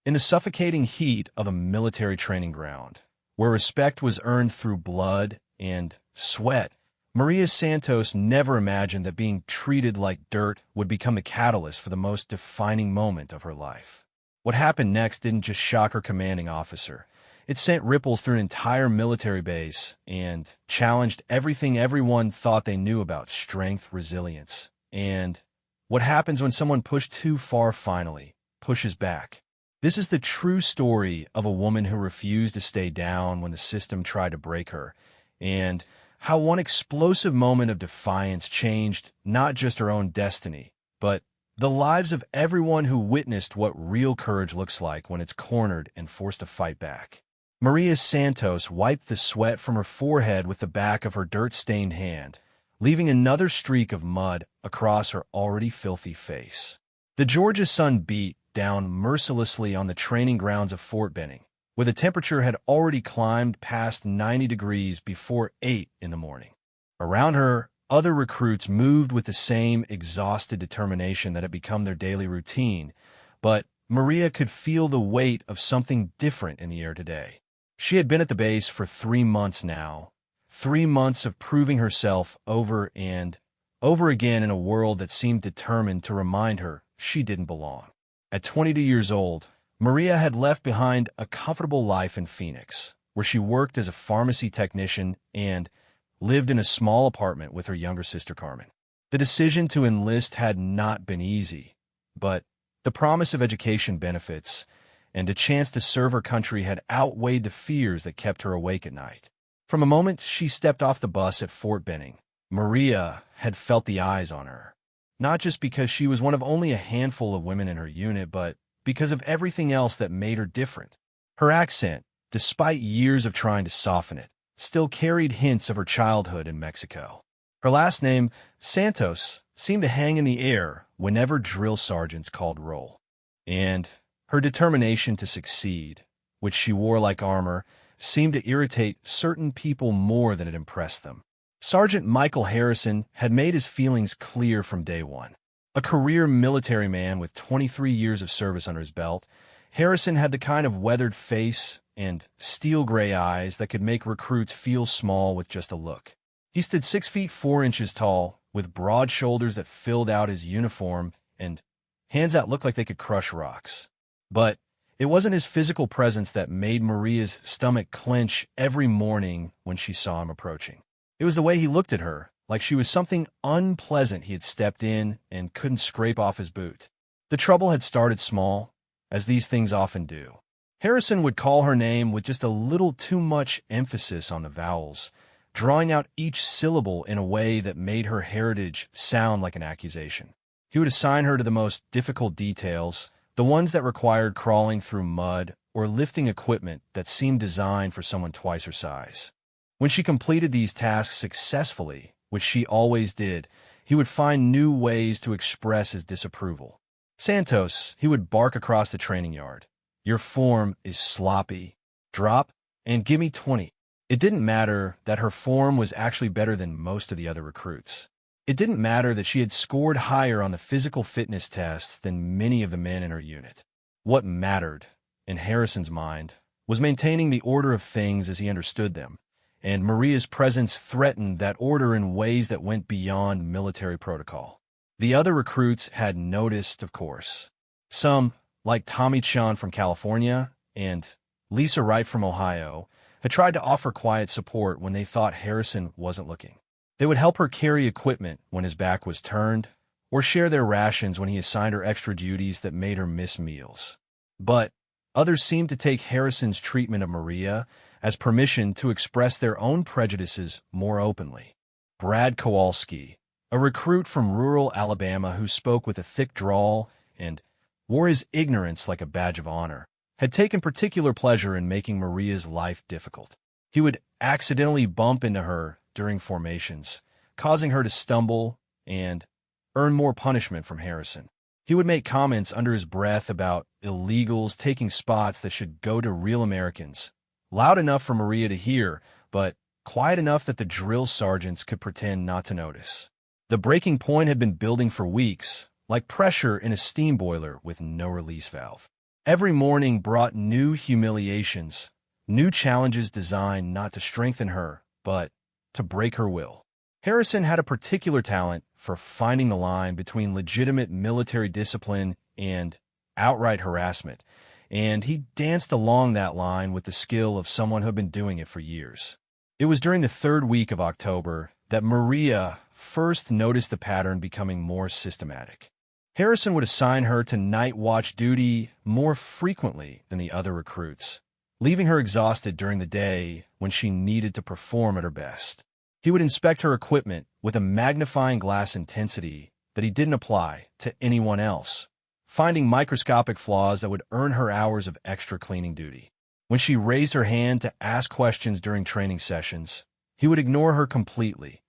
In the suffocating heat of a military training ground, where respect was earned through blood and sweat, Maria Santos never imagined that being treated like dirt would become the catalyst for the most defining moment of her life. What happened next didn't just shock her commanding officer. It sent ripples through an entire military base and challenged everything everyone thought they knew about strength, resilience, and what happens when someone pushed too far finally pushes back. This is the true story of a woman who refused to stay down when the system tried to break her, and how one explosive moment of defiance changed not just her own destiny, but the lives of everyone who witnessed what real courage looks like when it's cornered and forced to fight back. Maria Santos wiped the sweat from her forehead with the back of her dirt-stained hand, leaving another streak of mud across her already filthy face. The Georgia sun beat down mercilessly on the training grounds of Fort Benning, where the temperature had already climbed past 90 degrees before 8 in the morning. Around her, other recruits moved with the same exhausted determination that had become their daily routine, but Maria could feel the weight of something different in the air today. She had been at the base for 3 months now, 3 months of proving herself over and over again in a world that seemed determined to remind her she didn't belong. At 22 years old, Maria had left behind a comfortable life in Phoenix, where she worked as a pharmacy technician and lived in a small apartment with her younger sister Carmen. The decision to enlist had not been easy, but the promise of education benefits and a chance to serve her country had outweighed the fears that kept her awake at night. From the moment she stepped off the bus at Fort Benning, Maria had felt the eyes on her, not just because she was one of only a handful of women in her unit, but because of everything else that made her different. Her accent, despite years of trying to soften it, still carried hints of her childhood in Mexico. Her last name, Santos, seemed to hang in the air whenever drill sergeants called roll. And her determination to succeed, which she wore like armor, seemed to irritate certain people more than it impressed them. Sergeant Michael Harrison had made his feelings clear from day one. A career military man with 23 years of service under his belt, Harrison had the kind of weathered face and steel-gray eyes that could make recruits feel small with just a look. He stood 6 feet 4 inches tall, with broad shoulders that filled out his uniform and hands that looked like they could crush rocks. But it wasn't his physical presence that made Maria's stomach clench every morning when she saw him approaching. It was the way he looked at her, like she was something unpleasant he had stepped in and couldn't scrape off his boot. The trouble had started small, as these things often do. Harrison would call her name with just a little too much emphasis on the vowels, drawing out each syllable in a way that made her heritage sound like an accusation. He would assign her to the most difficult details, the ones that required crawling through mud or lifting equipment that seemed designed for someone twice her size. When she completed these tasks successfully, which she always did, he would find new ways to express his disapproval. Santos, he would bark across the training yard. Your form is sloppy. Drop and give me 20. It didn't matter that her form was actually better than most of the other recruits. It didn't matter that she had scored higher on the physical fitness tests than many of the men in her unit. What mattered, in Harrison's mind, was maintaining the order of things as he understood them, and Maria's presence threatened that order in ways that went beyond military protocol. The other recruits had noticed, of course. Some, like Tommy Chan from California and Lisa Wright from Ohio, had tried to offer quiet support when they thought Harrison wasn't looking. They would help her carry equipment when his back was turned, or share their rations when he assigned her extra duties that made her miss meals. But others seemed to take Harrison's treatment of Maria as permission to express their own prejudices more openly. Brad Kowalski, a recruit from rural Alabama who spoke with a thick drawl and wore his ignorance like a badge of honor, had taken particular pleasure in making Maria's life difficult. He would accidentally bump into her during formations, causing her to stumble and earn more punishment from Harrison. He would make comments under his breath about illegals taking spots that should go to real Americans, loud enough for Maria to hear, but quiet enough that the drill sergeants could pretend not to notice. The breaking point had been building for weeks, like pressure in a steam boiler with no release valve. Every morning brought new humiliations, new challenges designed not to strengthen her, but to break her will. Harrison had a particular talent for finding the line between legitimate military discipline and outright harassment, and he danced along that line with the skill of someone who had been doing it for years. It was during the third week of October that Maria first noticed the pattern becoming more systematic. Harrison would assign her to night watch duty more frequently than the other recruits, leaving her exhausted during the day when she needed to perform at her best. He would inspect her equipment with a magnifying glass intensity that he didn't apply to anyone else, finding microscopic flaws that would earn her hours of extra cleaning duty. When she raised her hand to ask questions during training sessions, he would ignore her completely,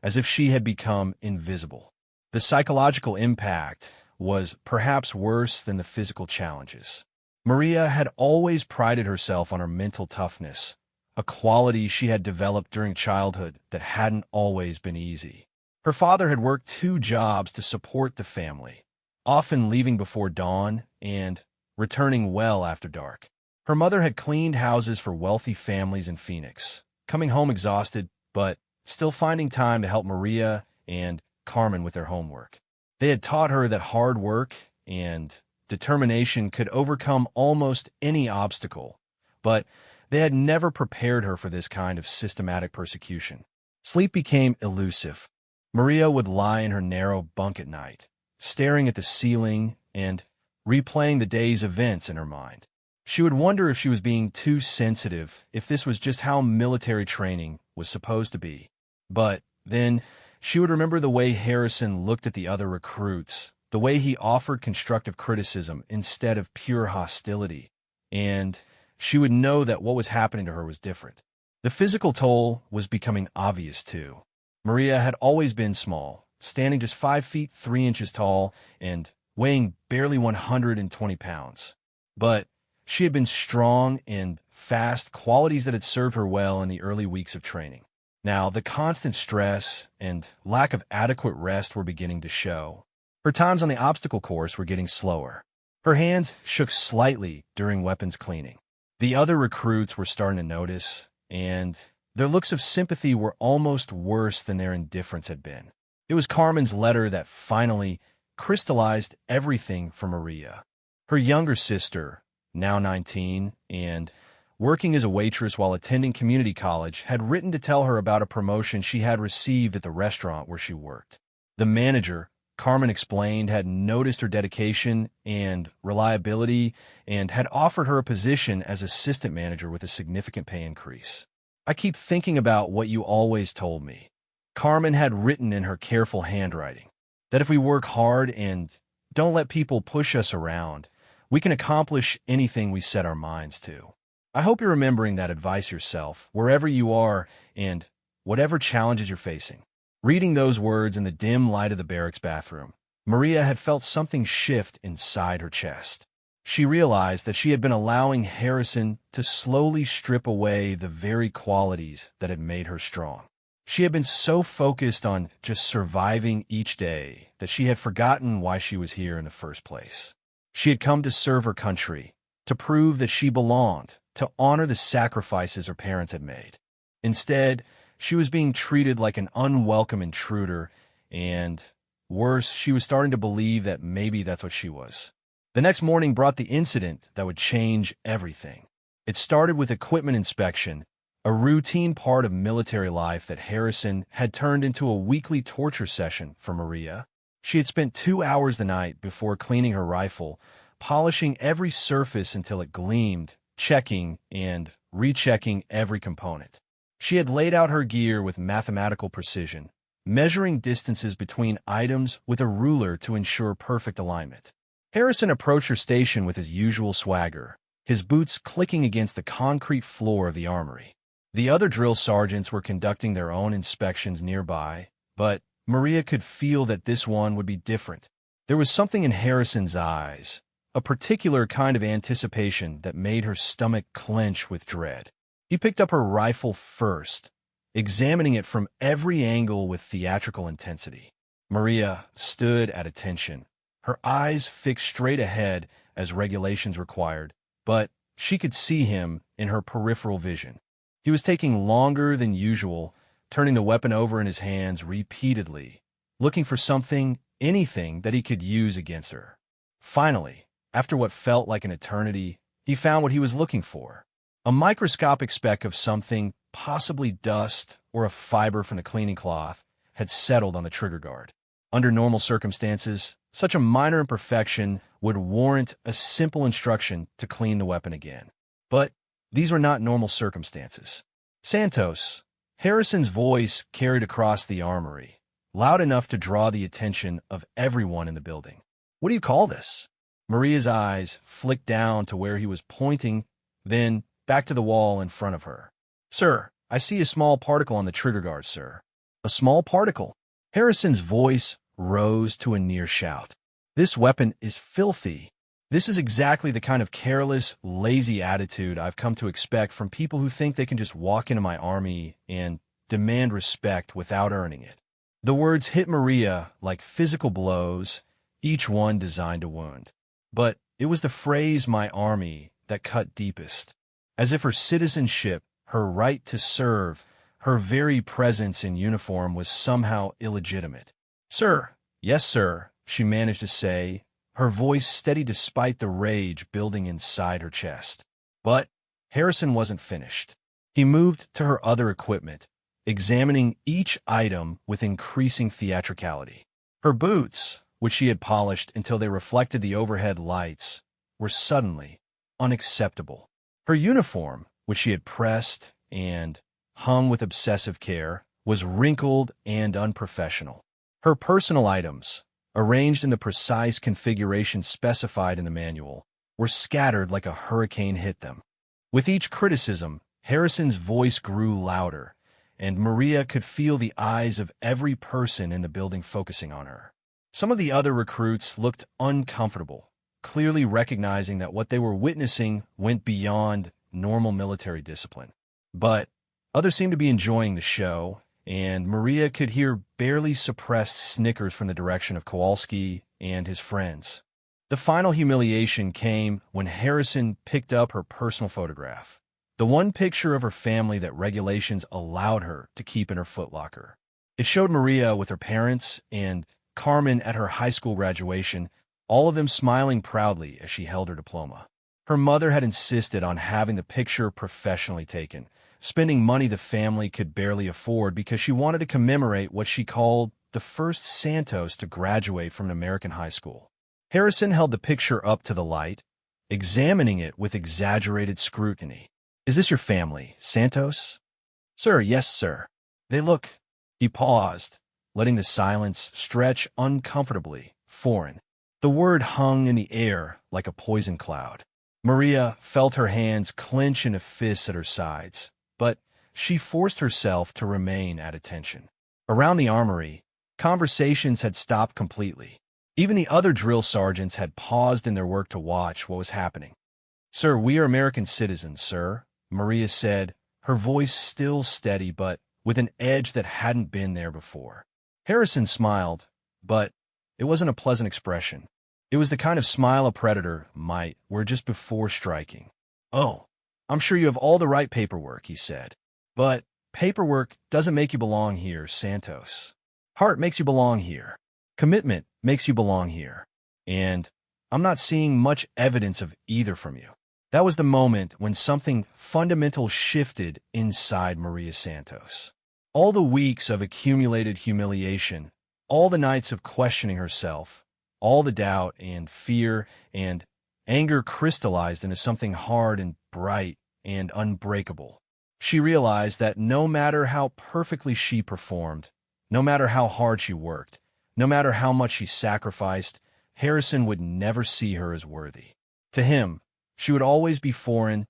as if she had become invisible. The psychological impact was perhaps worse than the physical challenges. Maria had always prided herself on her mental toughness, a quality she had developed during childhood that hadn't always been easy. Her father had worked 2 jobs to support the family, often leaving before dawn and returning well after dark. Her mother had cleaned houses for wealthy families in Phoenix, coming home exhausted, but still finding time to help Maria and Carmen with their homework. They had taught her that hard work and determination could overcome almost any obstacle, but they had never prepared her for this kind of systematic persecution. Sleep became elusive. Maria would lie in her narrow bunk at night, staring at the ceiling and replaying the day's events in her mind. She would wonder if she was being too sensitive, if this was just how military training was supposed to be. But then she would remember the way Harrison looked at the other recruits, the way he offered constructive criticism instead of pure hostility, and she would know that what was happening to her was different. The physical toll was becoming obvious, too. Maria had always been small, standing just 5 feet 3 inches tall and weighing barely 120 pounds. But she had been strong and fast, qualities that had served her well in the early weeks of training. Now, the constant stress and lack of adequate rest were beginning to show. Her times on the obstacle course were getting slower. Her hands shook slightly during weapons cleaning. The other recruits were starting to notice, and their looks of sympathy were almost worse than their indifference had been. It was Carmen's letter that finally crystallized everything for Maria. Her younger sister, now 19, and working as a waitress while attending community college, had written to tell her about a promotion she had received at the restaurant where she worked. The manager, Carmen explained, had noticed her dedication and reliability and had offered her a position as assistant manager with a significant pay increase. "I keep thinking about what you always told me," Carmen had written in her careful handwriting, "that if we work hard and don't let people push us around, we can accomplish anything we set our minds to. I hope you're remembering that advice yourself, wherever you are and whatever challenges you're facing." Reading those words in the dim light of the barracks bathroom, Maria had felt something shift inside her chest. She realized that she had been allowing Harrison to slowly strip away the very qualities that had made her strong. She had been so focused on just surviving each day that she had forgotten why she was here in the first place. She had come to serve her country, to prove that she belonged, to honor the sacrifices her parents had made. Instead, she was being treated like an unwelcome intruder, and worse, she was starting to believe that maybe that's what she was. The next morning brought the incident that would change everything. It started with equipment inspection, a routine part of military life that Harrison had turned into a weekly torture session for Maria. She had spent 2 hours the night before cleaning her rifle, polishing every surface until it gleamed, checking and rechecking every component. She had laid out her gear with mathematical precision, measuring distances between items with a ruler to ensure perfect alignment. Harrison approached her station with his usual swagger, his boots clicking against the concrete floor of the armory. The other drill sergeants were conducting their own inspections nearby, but Maria could feel that this one would be different. There was something in Harrison's eyes, a particular kind of anticipation that made her stomach clench with dread. He picked up her rifle first, examining it from every angle with theatrical intensity. Maria stood at attention, her eyes fixed straight ahead as regulations required, but she could see him in her peripheral vision. He was taking longer than usual, turning the weapon over in his hands repeatedly, looking for something, anything that he could use against her. Finally, after what felt like an eternity, he found what he was looking for. A microscopic speck of something, possibly dust or a fiber from the cleaning cloth, had settled on the trigger guard. Under normal circumstances, such a minor imperfection would warrant a simple instruction to clean the weapon again. But these were not normal circumstances. Santos, Harrison's voice carried across the armory, loud enough to draw the attention of everyone in the building. "What do you call this?" Maria's eyes flicked down to where he was pointing, then back to the wall in front of her. "Sir, I see a small particle on the trigger guard, sir." "A small particle?" Harrison's voice rose to a near shout. "This weapon is filthy. This is exactly the kind of careless, lazy attitude I've come to expect from people who think they can just walk into my army and demand respect without earning it." The words hit Maria like physical blows, each one designed to wound. But it was the phrase "my army" that cut deepest, as if her citizenship, her right to serve, her very presence in uniform was somehow illegitimate. "Sir." "Yes, sir," she managed to say, her voice steady despite the rage building inside her chest. But Harrison wasn't finished. He moved to her other equipment, examining each item with increasing theatricality. Her boots, which she had polished until they reflected the overhead lights, were suddenly unacceptable. Her uniform, which she had pressed and hung with obsessive care, was wrinkled and unprofessional. Her personal items, arranged in the precise configuration specified in the manual, were scattered like a hurricane hit them. With each criticism, Harrison's voice grew louder, and Maria could feel the eyes of every person in the building focusing on her. Some of the other recruits looked uncomfortable, clearly recognizing that what they were witnessing went beyond normal military discipline. But others seemed to be enjoying the show, and Maria could hear barely suppressed snickers from the direction of Kowalski and his friends. The final humiliation came when Harrison picked up her personal photograph, the one picture of her family that regulations allowed her to keep in her footlocker. It showed Maria with her parents and Carmen at her high school graduation, all of them smiling proudly as she held her diploma. Her mother had insisted on having the picture professionally taken, spending money the family could barely afford because she wanted to commemorate what she called the first Santos to graduate from an American high school. Harrison held the picture up to the light, examining it with exaggerated scrutiny. "Is this your family, Santos?" "Sir, yes, sir." "They look—" He paused, letting the silence stretch uncomfortably foreign. The word hung in the air like a poison cloud. Maria felt her hands clench into fists at her sides, but she forced herself to remain at attention. Around the armory, conversations had stopped completely. Even the other drill sergeants had paused in their work to watch what was happening. "Sir, we are American citizens, sir," Maria said, her voice still steady but with an edge that hadn't been there before. Harrison smiled, but it wasn't a pleasant expression. It was the kind of smile a predator might wear just before striking. "Oh, I'm sure you have all the right paperwork," he said. "But paperwork doesn't make you belong here, Santos. Heart makes you belong here. Commitment makes you belong here. And I'm not seeing much evidence of either from you." That was the moment when something fundamental shifted inside Maria Santos. All the weeks of accumulated humiliation, all the nights of questioning herself, all the doubt and fear and anger crystallized into something hard and bright and unbreakable. She realized that no matter how perfectly she performed, no matter how hard she worked, no matter how much she sacrificed, Harrison would never see her as worthy. To him, she would always be foreign,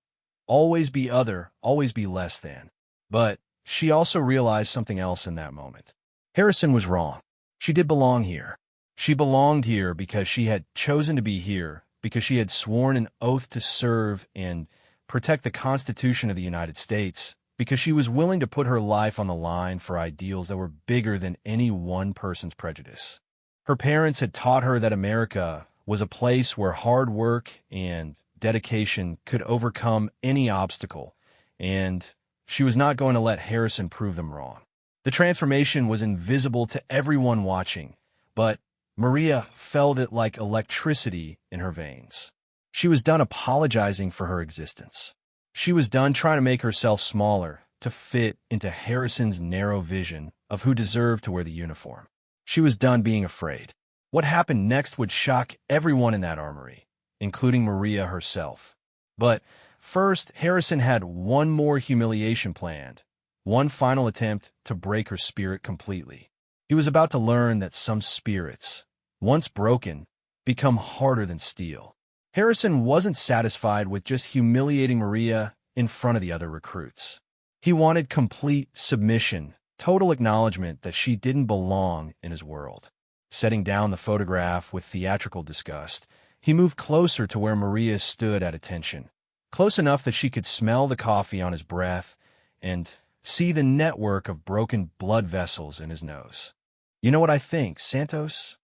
always be other, always be less than. But she also realized something else in that moment. Harrison was wrong. She did belong here. She belonged here because she had chosen to be here, because she had sworn an oath to serve and protect the Constitution of the United States, because she was willing to put her life on the line for ideals that were bigger than any one person's prejudice. Her parents had taught her that America was a place where hard work and dedication could overcome any obstacle, and she was not going to let Harrison prove them wrong. The transformation was invisible to everyone watching, but Maria felt it like electricity in her veins. She was done apologizing for her existence. She was done trying to make herself smaller to fit into Harrison's narrow vision of who deserved to wear the uniform. She was done being afraid. What happened next would shock everyone in that armory, including Maria herself. But first, Harrison had one more humiliation planned, one final attempt to break her spirit completely. He was about to learn that some spirits, once broken, become harder than steel. Harrison wasn't satisfied with just humiliating Maria in front of the other recruits. He wanted complete submission, total acknowledgement that she didn't belong in his world. Setting down the photograph with theatrical disgust, he moved closer to where Maria stood at attention, close enough that she could smell the coffee on his breath and see the network of broken blood vessels in his nose. "You know what I think, Santos?"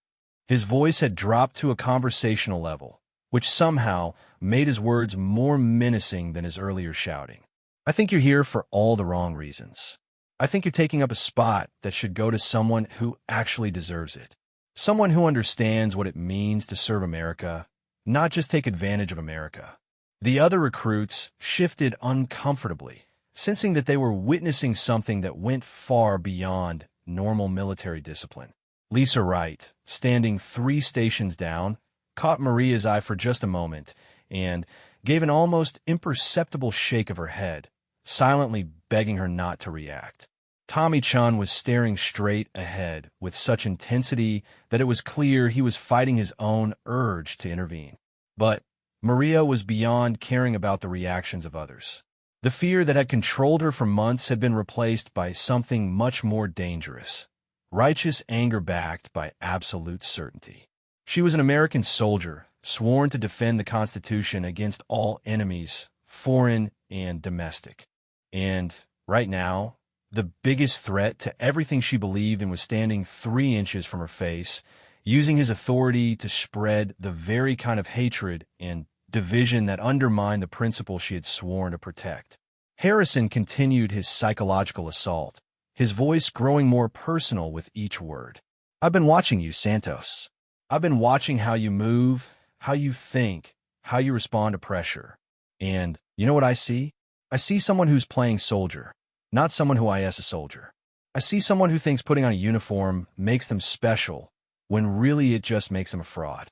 His voice had dropped to a conversational level, which somehow made his words more menacing than his earlier shouting. "I think you're here for all the wrong reasons. I think you're taking up a spot that should go to someone who actually deserves it. Someone who understands what it means to serve America, not just take advantage of America." The other recruits shifted uncomfortably, sensing that they were witnessing something that went far beyond normal military discipline. Lisa Wright, standing 3 stations down, caught Maria's eye for just a moment and gave an almost imperceptible shake of her head, silently begging her not to react. Tommy Chun was staring straight ahead with such intensity that it was clear he was fighting his own urge to intervene. But Maria was beyond caring about the reactions of others. The fear that had controlled her for months had been replaced by something much more dangerous, righteous anger backed by absolute certainty. She was an American soldier, sworn to defend the Constitution against all enemies, foreign and domestic. And right now, the biggest threat to everything she believed in was standing 3 inches from her face, using his authority to spread the very kind of hatred and division that undermined the principle she had sworn to protect. Harrison continued his psychological assault, his voice growing more personal with each word. "I've been watching you, Santos. I've been watching how you move, how you think, how you respond to pressure. And you know what I see? I see someone who's playing soldier, not someone who is a soldier. I see someone who thinks putting on a uniform makes them special, when really it just makes them a fraud."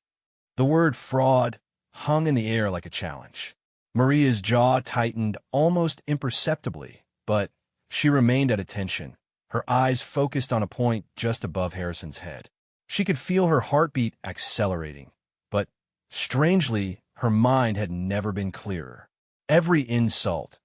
The word fraud hung in the air like a challenge. Maria's jaw tightened almost imperceptibly, but she remained at attention, her eyes focused on a point just above Harrison's head. She could feel her heartbeat accelerating, but strangely, her mind had never been clearer. Every insult,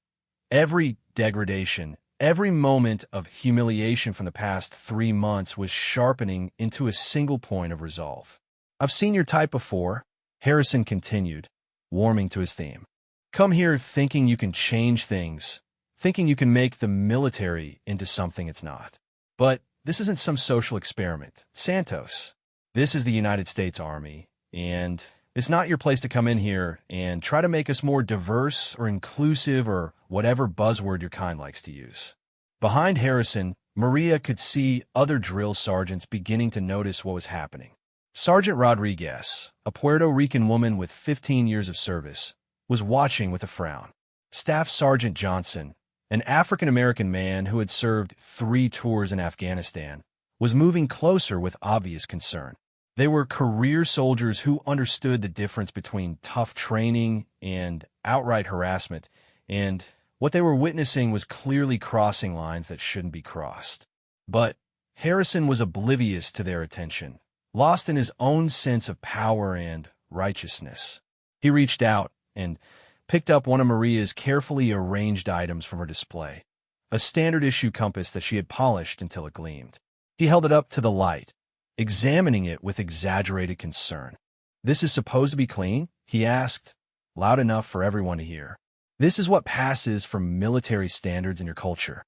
every degradation, every moment of humiliation from the past 3 months was sharpening into a single point of resolve. "I've seen your type before," Harrison continued, warming to his theme. "Come here thinking you can change things, thinking you can make the military into something it's not. But this isn't some social experiment, Santos. This is the United States Army, and it's not your place to come in here and try to make us more diverse or inclusive or whatever buzzword your kind likes to use." Behind Harrison, Maria could see other drill sergeants beginning to notice what was happening. Sergeant Rodriguez, a Puerto Rican woman with 15 years of service, was watching with a frown. Staff Sergeant Johnson, an African-American man who had served 3 tours in Afghanistan, was moving closer with obvious concern. They were career soldiers who understood the difference between tough training and outright harassment, and what they were witnessing was clearly crossing lines that shouldn't be crossed. But Harrison was oblivious to their attention, lost in his own sense of power and righteousness. He reached out and picked up one of Maria's carefully arranged items from her display, a standard-issue compass that she had polished until it gleamed. He held it up to the light, examining it with exaggerated concern. "This is supposed to be clean?" he asked, loud enough for everyone to hear. "This is what passes for military standards in your culture."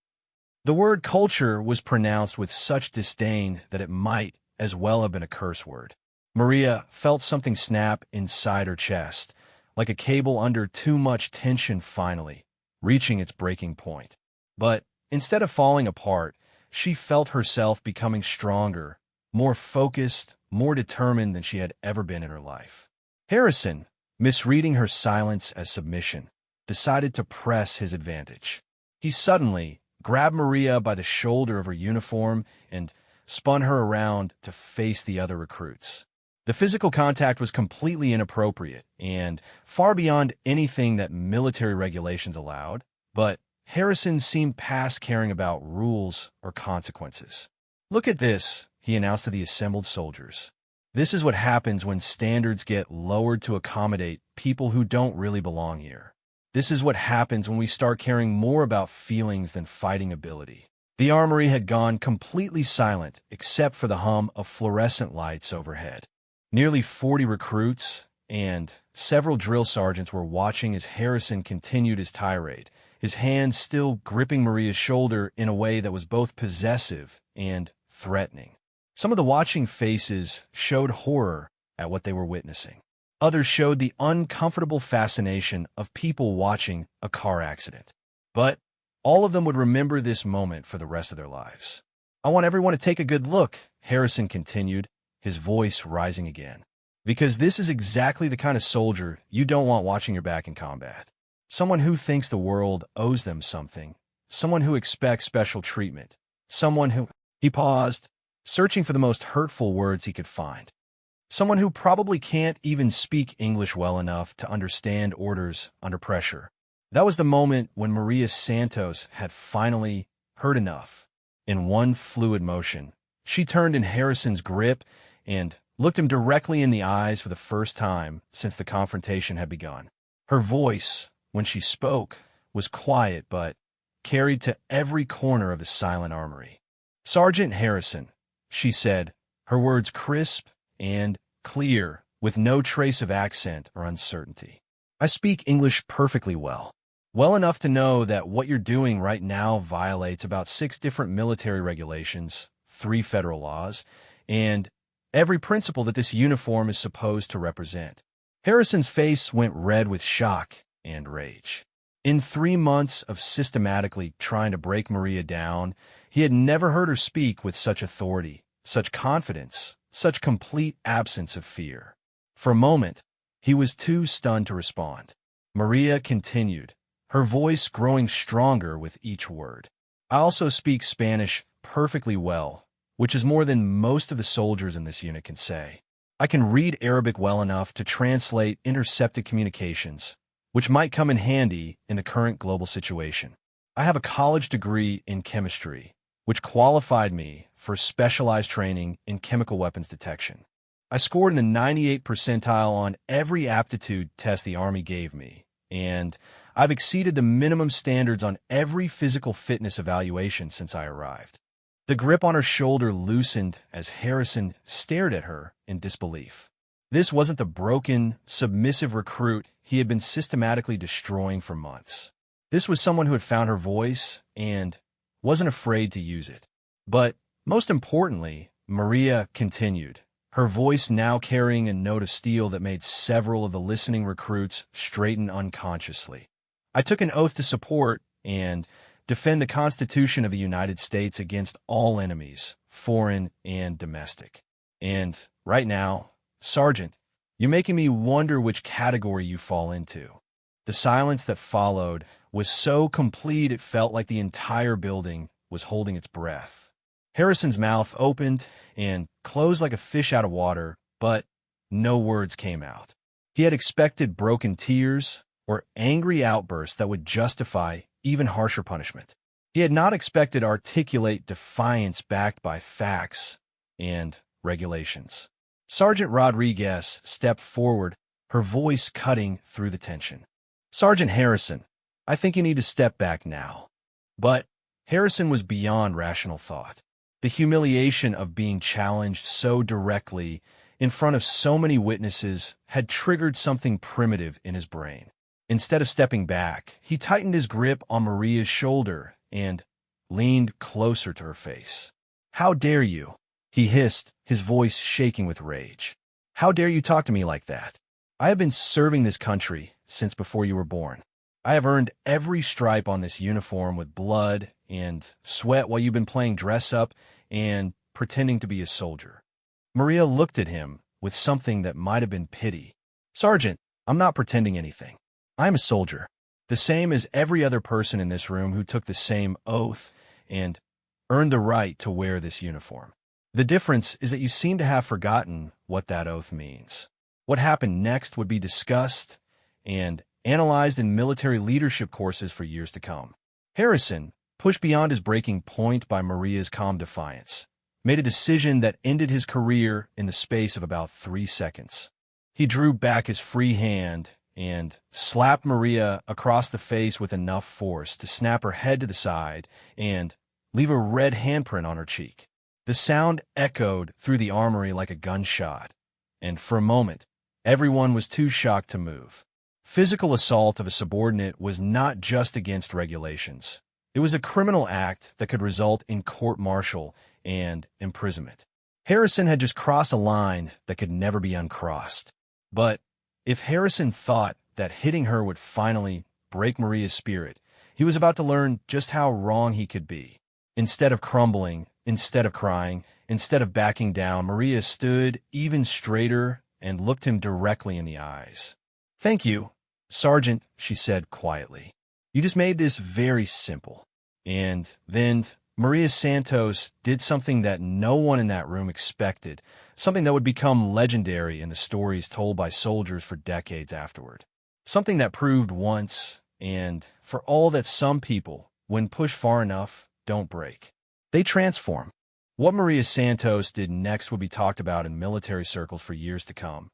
The word culture was pronounced with such disdain that it might as well have been a curse word. Maria felt something snap inside her chest, like a cable under too much tension finally, reaching its breaking point. But instead of falling apart, she felt herself becoming stronger, more focused, more determined than she had ever been in her life. Harrison, misreading her silence as submission, decided to press his advantage. He suddenly grabbed Maria by the shoulder of her uniform and spun her around to face the other recruits. The physical contact was completely inappropriate and far beyond anything that military regulations allowed, but Harrison seemed past caring about rules or consequences. "Look at this," he announced to the assembled soldiers. "This is what happens when standards get lowered to accommodate people who don't really belong here. This is what happens when we start caring more about feelings than fighting ability." The armory had gone completely silent except for the hum of fluorescent lights overhead. Nearly 40 recruits and several drill sergeants were watching as Harrison continued his tirade, his hand still gripping Maria's shoulder in a way that was both possessive and threatening. Some of the watching faces showed horror at what they were witnessing. Others showed the uncomfortable fascination of people watching a car accident. But all of them would remember this moment for the rest of their lives. "I want everyone to take a good look," Harrison continued, his voice rising again. "Because this is exactly the kind of soldier you don't want watching your back in combat. Someone who thinks the world owes them something. Someone who expects special treatment. Someone who—" He paused, searching for the most hurtful words he could find. "Someone who probably can't even speak English well enough to understand orders under pressure." That was the moment when Maria Santos had finally heard enough. In one fluid motion, she turned in Harrison's grip and looked him directly in the eyes for the first time since the confrontation had begun. Her voice, when she spoke, was quiet but carried to every corner of the silent armory. "Sergeant Harrison," she said, her words crisp and clear, with no trace of accent or uncertainty. "I speak English perfectly well. Well enough to know that what you're doing right now violates about 6 different military regulations, 3 federal laws, and every principle that this uniform is supposed to represent." Harrison's face went red with shock and rage. In 3 months of systematically trying to break Maria down, he had never heard her speak with such authority, such confidence, such complete absence of fear. For a moment, he was too stunned to respond. Maria continued, her voice growing stronger with each word. "I also speak Spanish perfectly well, which is more than most of the soldiers in this unit can say. I can read Arabic well enough to translate intercepted communications, which might come in handy in the current global situation. I have a college degree in chemistry, which qualified me for specialized training in chemical weapons detection. I scored in the 98th percentile on every aptitude test the Army gave me, and I've exceeded the minimum standards on every physical fitness evaluation since I arrived." The grip on her shoulder loosened as Harrison stared at her in disbelief. This wasn't the broken, submissive recruit he had been systematically destroying for months. This was someone who had found her voice and wasn't afraid to use it. But most importantly, Maria continued, her voice now carrying a note of steel that made several of the listening recruits straighten unconsciously. "I took an oath to support and defend the Constitution of the United States against all enemies, foreign and domestic. And right now, Sergeant, you're making me wonder which category you fall into." The silence that followed was so complete it felt like the entire building was holding its breath. Harrison's mouth opened and closed like a fish out of water, but no words came out. He had expected broken tears or angry outbursts that would justify even harsher punishment. He had not expected articulate defiance backed by facts and regulations. Sergeant Rodriguez stepped forward, her voice cutting through the tension. "Sergeant Harrison, I think you need to step back now." But Harrison was beyond rational thought. The humiliation of being challenged so directly in front of so many witnesses had triggered something primitive in his brain. Instead of stepping back, he tightened his grip on Maria's shoulder and leaned closer to her face. "How dare you?" he hissed, his voice shaking with rage. How dare you talk to me like that? I have been serving this country since before you were born. I have earned every stripe on this uniform with blood and sweat while you've been playing dress-up and pretending to be a soldier. Maria looked at him with something that might have been pity. Sergeant, I'm not pretending anything. I'm a soldier, the same as every other person in this room who took the same oath and earned the right to wear this uniform. The difference is that you seem to have forgotten what that oath means. What happened next would be discussed and analyzed in military leadership courses for years to come. Harrison, pushed beyond his breaking point by Maria's calm defiance, made a decision that ended his career in the space of about 3 seconds. He drew back his free hand and slapped Maria across the face with enough force to snap her head to the side and leave a red handprint on her cheek. The sound echoed through the armory like a gunshot, and for a moment, everyone was too shocked to move. Physical assault of a subordinate was not just against regulations. It was a criminal act that could result in court-martial and imprisonment. Harrison had just crossed a line that could never be uncrossed. But if Harrison thought that hitting her would finally break Maria's spirit, he was about to learn just how wrong he could be. Instead of crumbling, instead of crying, instead of backing down, Maria stood even straighter and looked him directly in the eyes. "Thank you, Sergeant," she said quietly. "You just made this very simple." And then Maria Santos did something that no one in that room expected, something that would become legendary in the stories told by soldiers for decades afterward. Something that proved once and for all that some people, when pushed far enough, don't break. They transform. What Maria Santos did next would be talked about in military circles for years to come.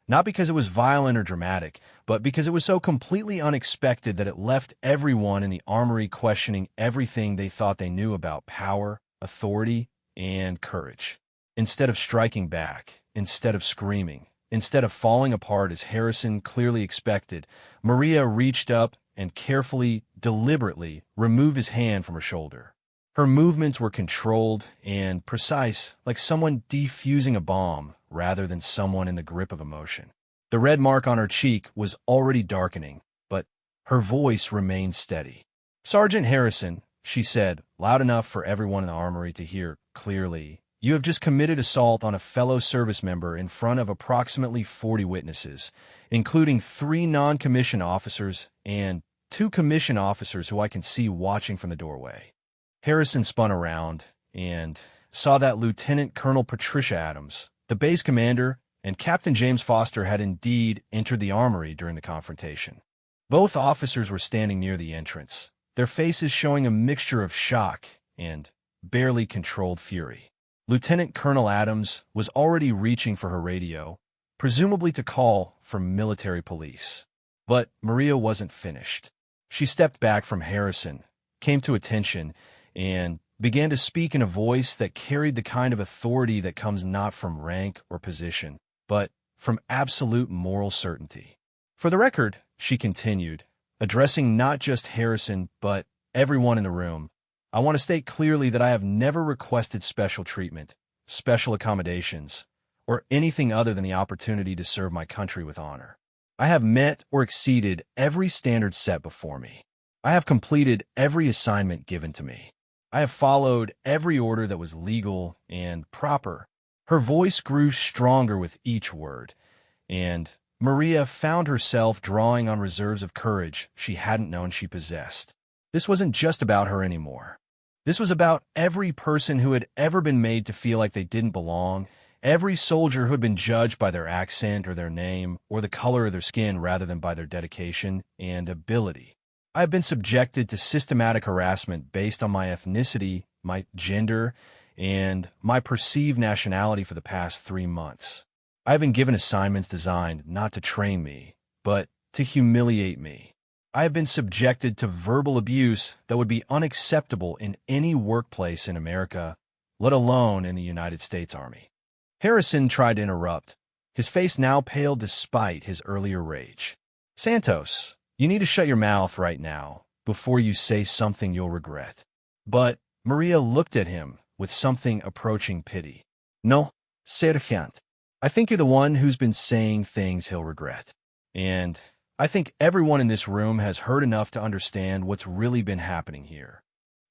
Not because it was violent or dramatic, but because it was so completely unexpected that it left everyone in the armory questioning everything they thought they knew about power, authority, and courage. Instead of striking back, instead of screaming, instead of falling apart as Harrison clearly expected, Maria reached up and carefully, deliberately removed his hand from her shoulder. Her movements were controlled and precise, like someone defusing a bomb rather than someone in the grip of emotion. The red mark on her cheek was already darkening, but her voice remained steady. "Sergeant Harrison," she said, loud enough for everyone in the armory to hear clearly, "you have just committed assault on a fellow service member in front of approximately 40 witnesses, including 3 non-commissioned officers and 2 commissioned officers who I can see watching from the doorway." Harrison spun around and saw that Lieutenant Colonel Patricia Adams, the base commander, and Captain James Foster had indeed entered the armory during the confrontation. Both officers were standing near the entrance, their faces showing a mixture of shock and barely controlled fury. Lieutenant Colonel Adams was already reaching for her radio, presumably to call for military police. But Maria wasn't finished. She stepped back from Harrison, came to attention, and began to speak in a voice that carried the kind of authority that comes not from rank or position, but from absolute moral certainty. "For the record," she continued, addressing not just Harrison, but everyone in the room, "I want to state clearly that I have never requested special treatment, special accommodations, or anything other than the opportunity to serve my country with honor. I have met or exceeded every standard set before me. I have completed every assignment given to me. I have followed every order that was legal and proper." Her voice grew stronger with each word, and Maria found herself drawing on reserves of courage she hadn't known she possessed. This wasn't just about her anymore. This was about every person who had ever been made to feel like they didn't belong, every soldier who had been judged by their accent or their name or the color of their skin rather than by their dedication and ability. "I have been subjected to systematic harassment based on my ethnicity, my gender, and my perceived nationality for the past 3 months. I have been given assignments designed not to train me, but to humiliate me. I have been subjected to verbal abuse that would be unacceptable in any workplace in America, let alone in the United States Army." Harrison tried to interrupt, his face now pale despite his earlier rage. "Santos, you need to shut your mouth right now before you say something you'll regret." But Maria looked at him with something approaching pity. "No, Sergeant. I think you're the one who's been saying things he'll regret. And I think everyone in this room has heard enough to understand what's really been happening here.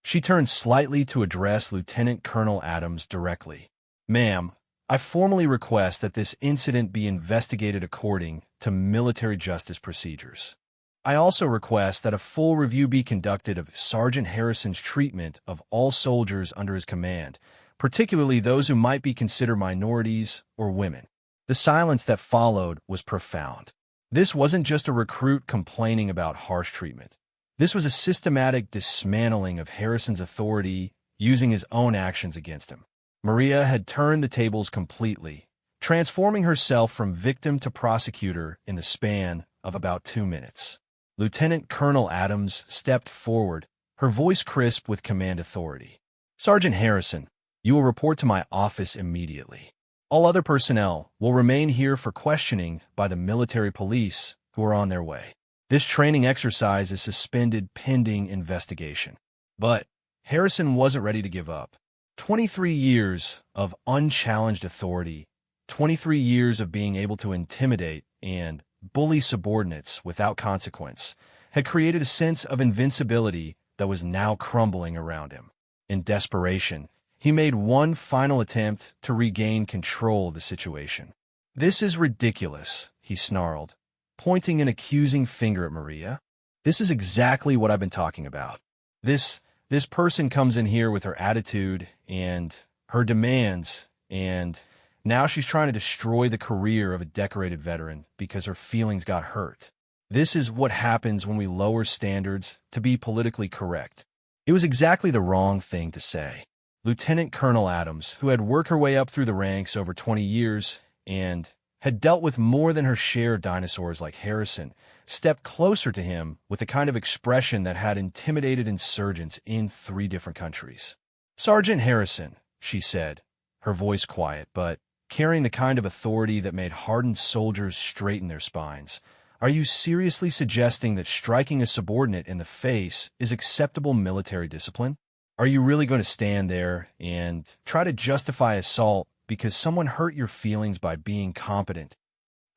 She turned slightly to address Lieutenant Colonel Adams directly. Ma'am, I formally request that this incident be investigated according to military justice procedures. I also request that a full review be conducted of Sergeant Harrison's treatment of all soldiers under his command, particularly those who might be considered minorities or women. The silence that followed was profound. This wasn't just a recruit complaining about harsh treatment. This was a systematic dismantling of Harrison's authority, using his own actions against him. Maria had turned the tables completely, transforming herself from victim to prosecutor in the span of about 2 minutes. Lieutenant Colonel Adams stepped forward, her voice crisp with command authority. Sergeant Harrison, you will report to my office immediately. All other personnel will remain here for questioning by the military police who are on their way. This training exercise is suspended pending investigation. But Harrison wasn't ready to give up. 23 years of unchallenged authority, 23 years of being able to intimidate and bully subordinates without consequence, had created a sense of invincibility that was now crumbling around him. In desperation, he made one final attempt to regain control of the situation. "This is ridiculous," he snarled, pointing an accusing finger at Maria. "This is exactly what I've been talking about. This person comes in here with her attitude and her demands, and now she's trying to destroy the career of a decorated veteran because her feelings got hurt. This is what happens when we lower standards to be politically correct." It was exactly the wrong thing to say. Lieutenant Colonel Adams, who had worked her way up through the ranks over 20 years and had dealt with more than her share of dinosaurs like Harrison, stepped closer to him with the kind of expression that had intimidated insurgents in 3 different countries. "Sergeant Harrison," she said, her voice quiet, but carrying the kind of authority that made hardened soldiers straighten their spines, "are you seriously suggesting that striking a subordinate in the face is acceptable military discipline? Are you really going to stand there and try to justify assault because someone hurt your feelings by being competent?"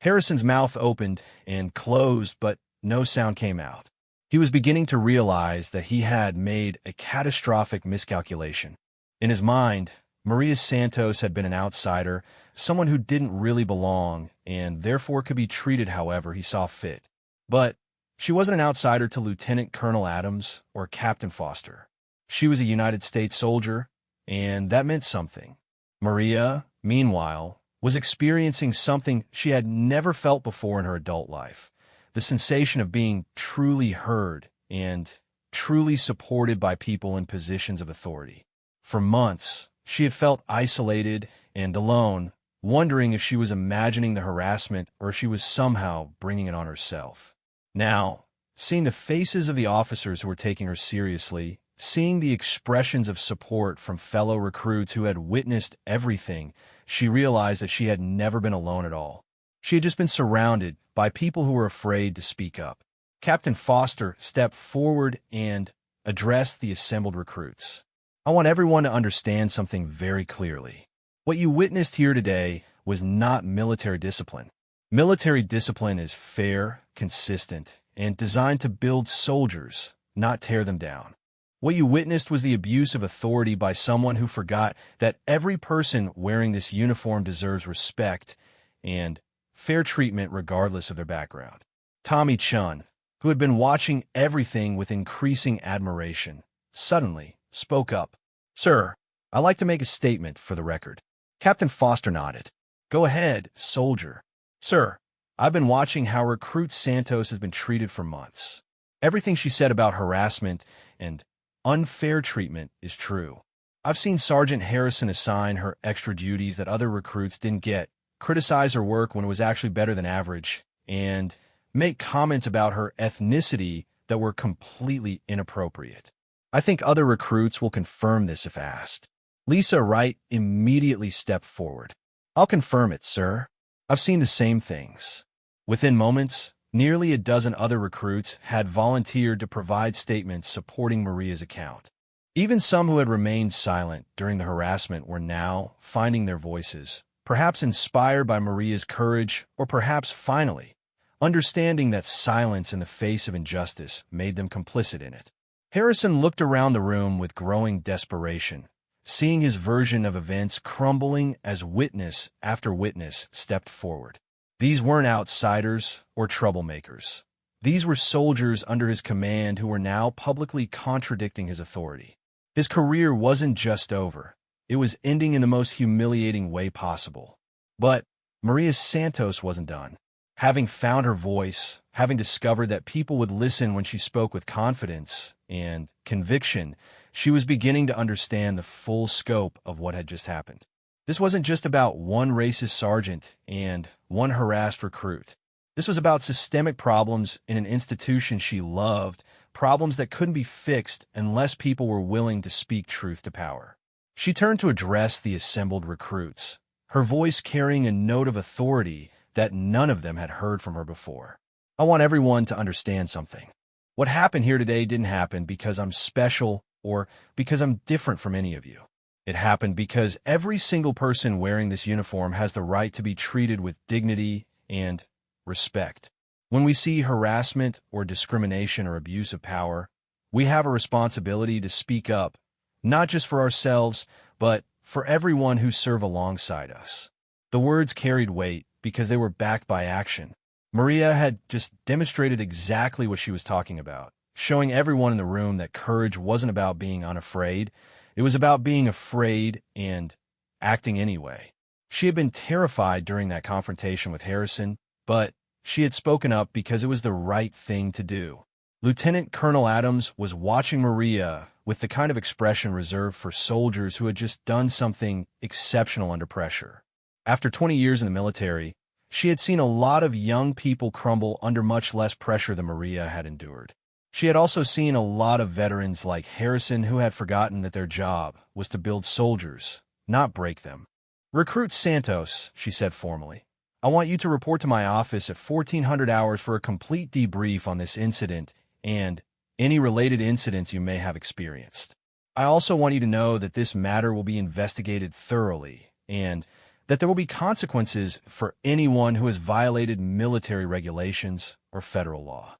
Harrison's mouth opened and closed, but no sound came out. He was beginning to realize that he had made a catastrophic miscalculation. In his mind, Maria Santos had been an outsider, someone who didn't really belong, and therefore could be treated however he saw fit. But she wasn't an outsider to Lieutenant Colonel Adams or Captain Foster. She was a United States soldier, and that meant something. Maria, meanwhile, was experiencing something she had never felt before in her adult life, the sensation of being truly heard and truly supported by people in positions of authority. For months, she had felt isolated and alone, wondering if she was imagining the harassment or if she was somehow bringing it on herself. Now, seeing the faces of the officers who were taking her seriously, seeing the expressions of support from fellow recruits who had witnessed everything, she realized that she had never been alone at all. She had just been surrounded by people who were afraid to speak up. Captain Foster stepped forward and addressed the assembled recruits. "I want everyone to understand something very clearly. What you witnessed here today was not military discipline. Military discipline is fair, consistent, and designed to build soldiers, not tear them down. What you witnessed was the abuse of authority by someone who forgot that every person wearing this uniform deserves respect and fair treatment regardless of their background." Tommy Chun, who had been watching everything with increasing admiration, suddenly spoke up. "Sir, I'd like to make a statement for the record." Captain Foster nodded. "Go ahead, soldier." "Sir, I've been watching how Recruit Santos has been treated for months. Everything she said about harassment and unfair treatment is true. I've seen Sergeant Harrison assign her extra duties that other recruits didn't get, criticize her work when it was actually better than average, and make comments about her ethnicity that were completely inappropriate. I think other recruits will confirm this if asked." Lisa Wright immediately stepped forward. "I'll confirm it, sir. I've seen the same things." Within moments, nearly a dozen other recruits had volunteered to provide statements supporting Maria's account. Even some who had remained silent during the harassment were now finding their voices, perhaps inspired by Maria's courage, or perhaps finally, understanding that silence in the face of injustice made them complicit in it. Harrison looked around the room with growing desperation, seeing his version of events crumbling as witness after witness stepped forward. These weren't outsiders or troublemakers. These were soldiers under his command who were now publicly contradicting his authority. His career wasn't just over. It was ending in the most humiliating way possible. But Maria Santos wasn't done. Having found her voice, having discovered that people would listen when she spoke with confidence and conviction, she was beginning to understand the full scope of what had just happened. This wasn't just about one racist sergeant and one harassed recruit. This was about systemic problems in an institution she loved, problems that couldn't be fixed unless people were willing to speak truth to power. She turned to address the assembled recruits, her voice carrying a note of authority that none of them had heard from her before. I want everyone to understand something. What happened here today didn't happen because I'm special or because I'm different from any of you. It happened because every single person wearing this uniform has the right to be treated with dignity and respect. When we see harassment or discrimination or abuse of power, we have a responsibility to speak up, not just for ourselves, but for everyone who serve alongside us. The words carried weight because they were backed by action. Maria had just demonstrated exactly what she was talking about, showing everyone in the room that courage wasn't about being unafraid. It was about being afraid and acting anyway. She had been terrified during that confrontation with Harrison, but she had spoken up because it was the right thing to do. Lieutenant Colonel Adams was watching Maria with the kind of expression reserved for soldiers who had just done something exceptional under pressure. After 20 years in the military, she had seen a lot of young people crumble under much less pressure than Maria had endured. She had also seen a lot of veterans like Harrison who had forgotten that their job was to build soldiers, not break them. "Recruit Santos," she said formally. "I want you to report to my office at 1400 hours for a complete debrief on this incident and any related incidents you may have experienced. I also want you to know that this matter will be investigated thoroughly and that there will be consequences for anyone who has violated military regulations or federal law."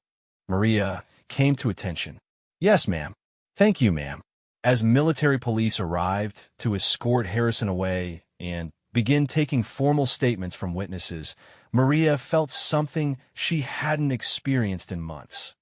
Maria came to attention. "Yes, ma'am. Thank you, ma'am." As military police arrived to escort Harrison away and begin taking formal statements from witnesses, Maria felt something she hadn't experienced in months.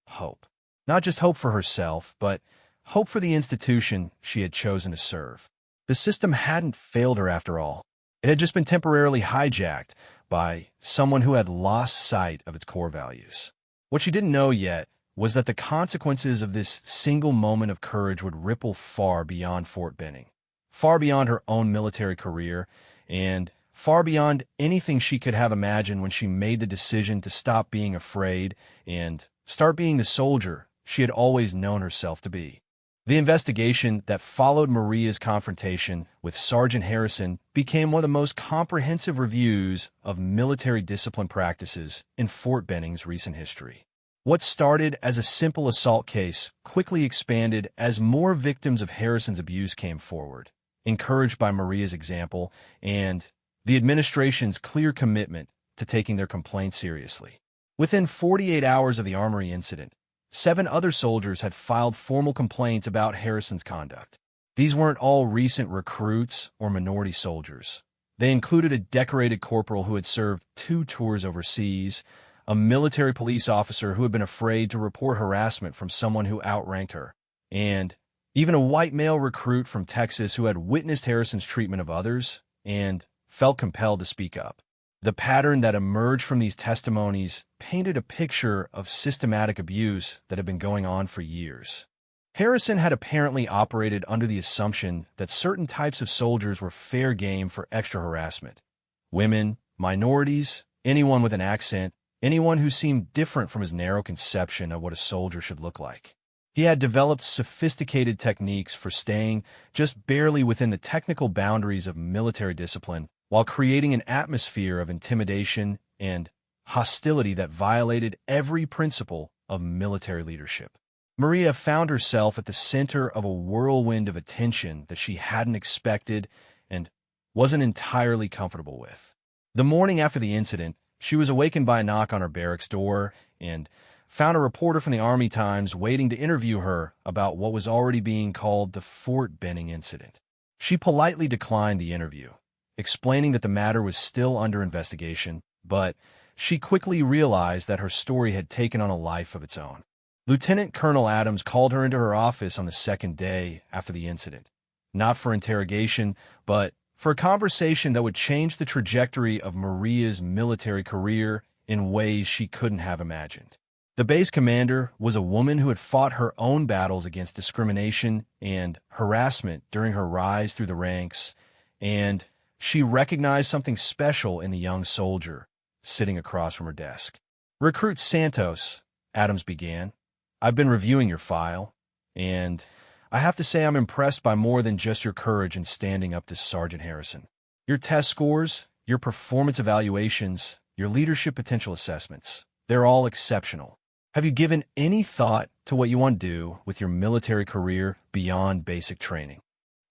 Hope. Not just hope for herself, but hope for the institution she had chosen to serve. The system hadn't failed her after all. It had just been temporarily hijacked by someone who had lost sight of its core values. What she didn't know yet was that the consequences of this single moment of courage would ripple far beyond Fort Benning, far beyond her own military career, and far beyond anything she could have imagined when she made the decision to stop being afraid and start being the soldier she had always known herself to be. The investigation that followed Maria's confrontation with Sergeant Harrison became one of the most comprehensive reviews of military discipline practices in Fort Benning's recent history. What started as a simple assault case quickly expanded as more victims of Harrison's abuse came forward, encouraged by Maria's example and the administration's clear commitment to taking their complaints seriously. Within 48 hours of the armory incident, 7 other soldiers had filed formal complaints about Harrison's conduct. These weren't all recent recruits or minority soldiers. They included a decorated corporal who had served 2 tours overseas, a military police officer who had been afraid to report harassment from someone who outranked her, and even a white male recruit from Texas who had witnessed Harrison's treatment of others and felt compelled to speak up. The pattern that emerged from these testimonies painted a picture of systematic abuse that had been going on for years. Harrison had apparently operated under the assumption that certain types of soldiers were fair game for extra harassment. Women, minorities, anyone with an accent, anyone who seemed different from his narrow conception of what a soldier should look like. He had developed sophisticated techniques for staying just barely within the technical boundaries of military discipline, while creating an atmosphere of intimidation and hostility that violated every principle of military leadership. Maria found herself at the center of a whirlwind of attention that she hadn't expected and wasn't entirely comfortable with. The morning after the incident, she was awakened by a knock on her barracks door and found a reporter from the Army Times waiting to interview her about what was already being called the Fort Benning incident. She politely declined the interview, explaining that the matter was still under investigation, but she quickly realized that her story had taken on a life of its own. Lieutenant Colonel Adams called her into her office on the second day after the incident, not for interrogation, but for a conversation that would change the trajectory of Maria's military career in ways she couldn't have imagined. The base commander was a woman who had fought her own battles against discrimination and harassment during her rise through the ranks, and she recognized something special in the young soldier sitting across from her desk. "Recruit Santos," Adams began, "I've been reviewing your file, and I have to say I'm impressed by more than just your courage in standing up to Sergeant Harrison. Your test scores, your performance evaluations, your leadership potential assessments, they're all exceptional. Have you given any thought to what you want to do with your military career beyond basic training?"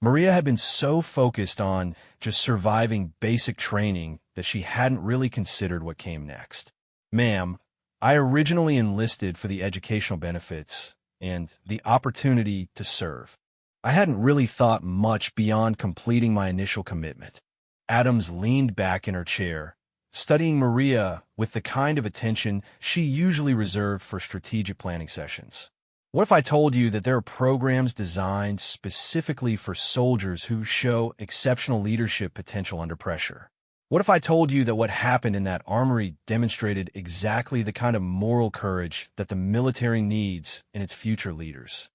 Maria had been so focused on just surviving basic training that she hadn't really considered what came next. "Ma'am, I originally enlisted for the educational benefits and the opportunity to serve. I hadn't really thought much beyond completing my initial commitment." Adams leaned back in her chair, studying Maria with the kind of attention she usually reserved for strategic planning sessions. "What if I told you that there are programs designed specifically for soldiers who show exceptional leadership potential under pressure? What if I told you that what happened in that armory demonstrated exactly the kind of moral courage that the military needs in its future leaders?"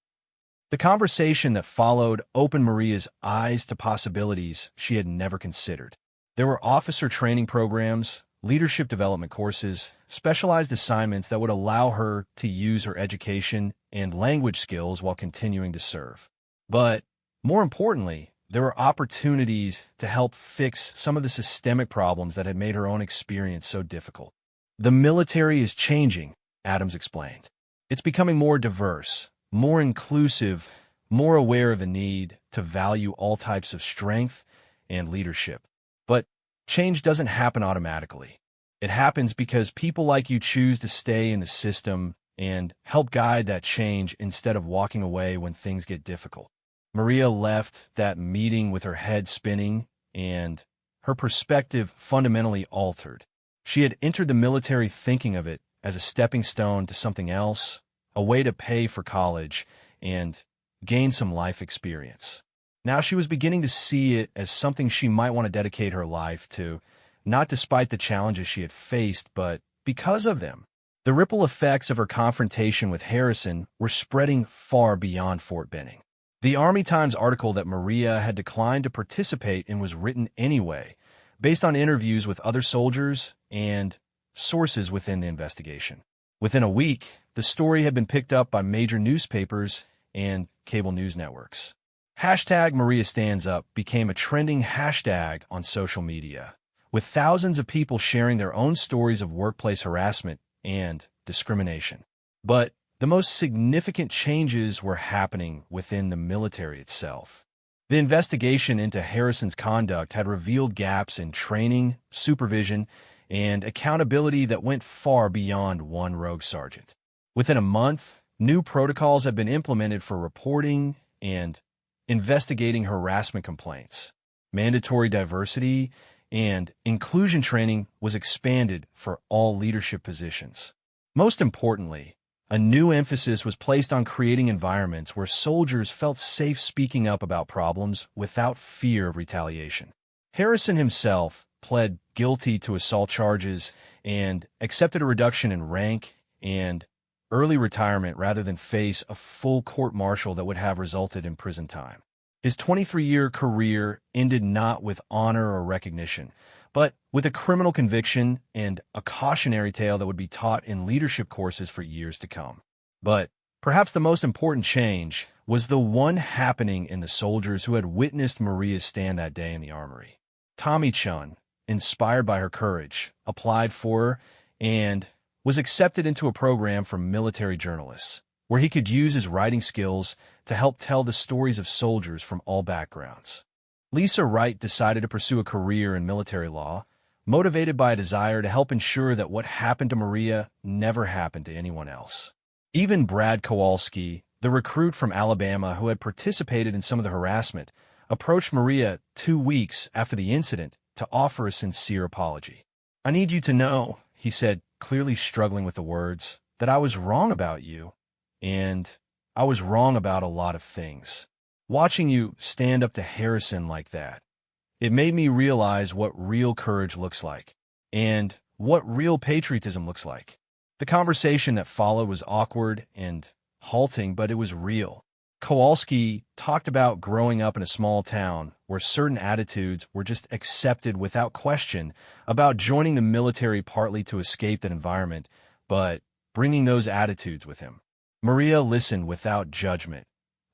The conversation that followed opened Maria's eyes to possibilities she had never considered. There were officer training programs, leadership development courses, specialized assignments that would allow her to use her education and language skills while continuing to serve. But more importantly, there were opportunities to help fix some of the systemic problems that had made her own experience so difficult. "The military is changing," Adams explained. "It's becoming more diverse, more inclusive, more aware of the need to value all types of strength and leadership. But change doesn't happen automatically. It happens because people like you choose to stay in the system and help guide that change instead of walking away when things get difficult." Maria left that meeting with her head spinning and her perspective fundamentally altered. She had entered the military thinking of it as a stepping stone to something else, a way to pay for college and gain some life experience. Now she was beginning to see it as something she might want to dedicate her life to, not despite the challenges she had faced, but because of them. The ripple effects of her confrontation with Harrison were spreading far beyond Fort Benning. The Army Times article that Maria had declined to participate in was written anyway, based on interviews with other soldiers and sources within the investigation. Within a week, the story had been picked up by major newspapers and cable news networks. Hashtag Maria Stands Up became a trending hashtag on social media, with thousands of people sharing their own stories of workplace harassment and discrimination. But the most significant changes were happening within the military itself. The investigation into Harrison's conduct had revealed gaps in training, supervision, and accountability that went far beyond one rogue sergeant. Within a month, new protocols had been implemented for reporting and investigating harassment complaints. Mandatory diversity and inclusion training was expanded for all leadership positions. Most importantly, a new emphasis was placed on creating environments where soldiers felt safe speaking up about problems without fear of retaliation. Harrison himself pled guilty to assault charges and accepted a reduction in rank and early retirement rather than face a full court-martial that would have resulted in prison time. His 23-year career ended not with honor or recognition, but with a criminal conviction and a cautionary tale that would be taught in leadership courses for years to come. But perhaps the most important change was the one happening in the soldiers who had witnessed Maria's stand that day in the armory. Tommy Chun, inspired by her courage, applied for and was accepted into a program for military journalists, where he could use his writing skills to help tell the stories of soldiers from all backgrounds. Lisa Wright decided to pursue a career in military law, motivated by a desire to help ensure that what happened to Maria never happened to anyone else. Even Brad Kowalski, the recruit from Alabama who had participated in some of the harassment, approached Maria 2 weeks after the incident to offer a sincere apology. "I need you to know," he said, clearly struggling with the words, "that I was wrong about you, and I was wrong about a lot of things. Watching you stand up to Harrison like that, it made me realize what real courage looks like, and what real patriotism looks like." The conversation that followed was awkward and halting, but it was real. Kowalski talked about growing up in a small town where certain attitudes were just accepted without question, about joining the military partly to escape that environment, but bringing those attitudes with him. Maria listened without judgment,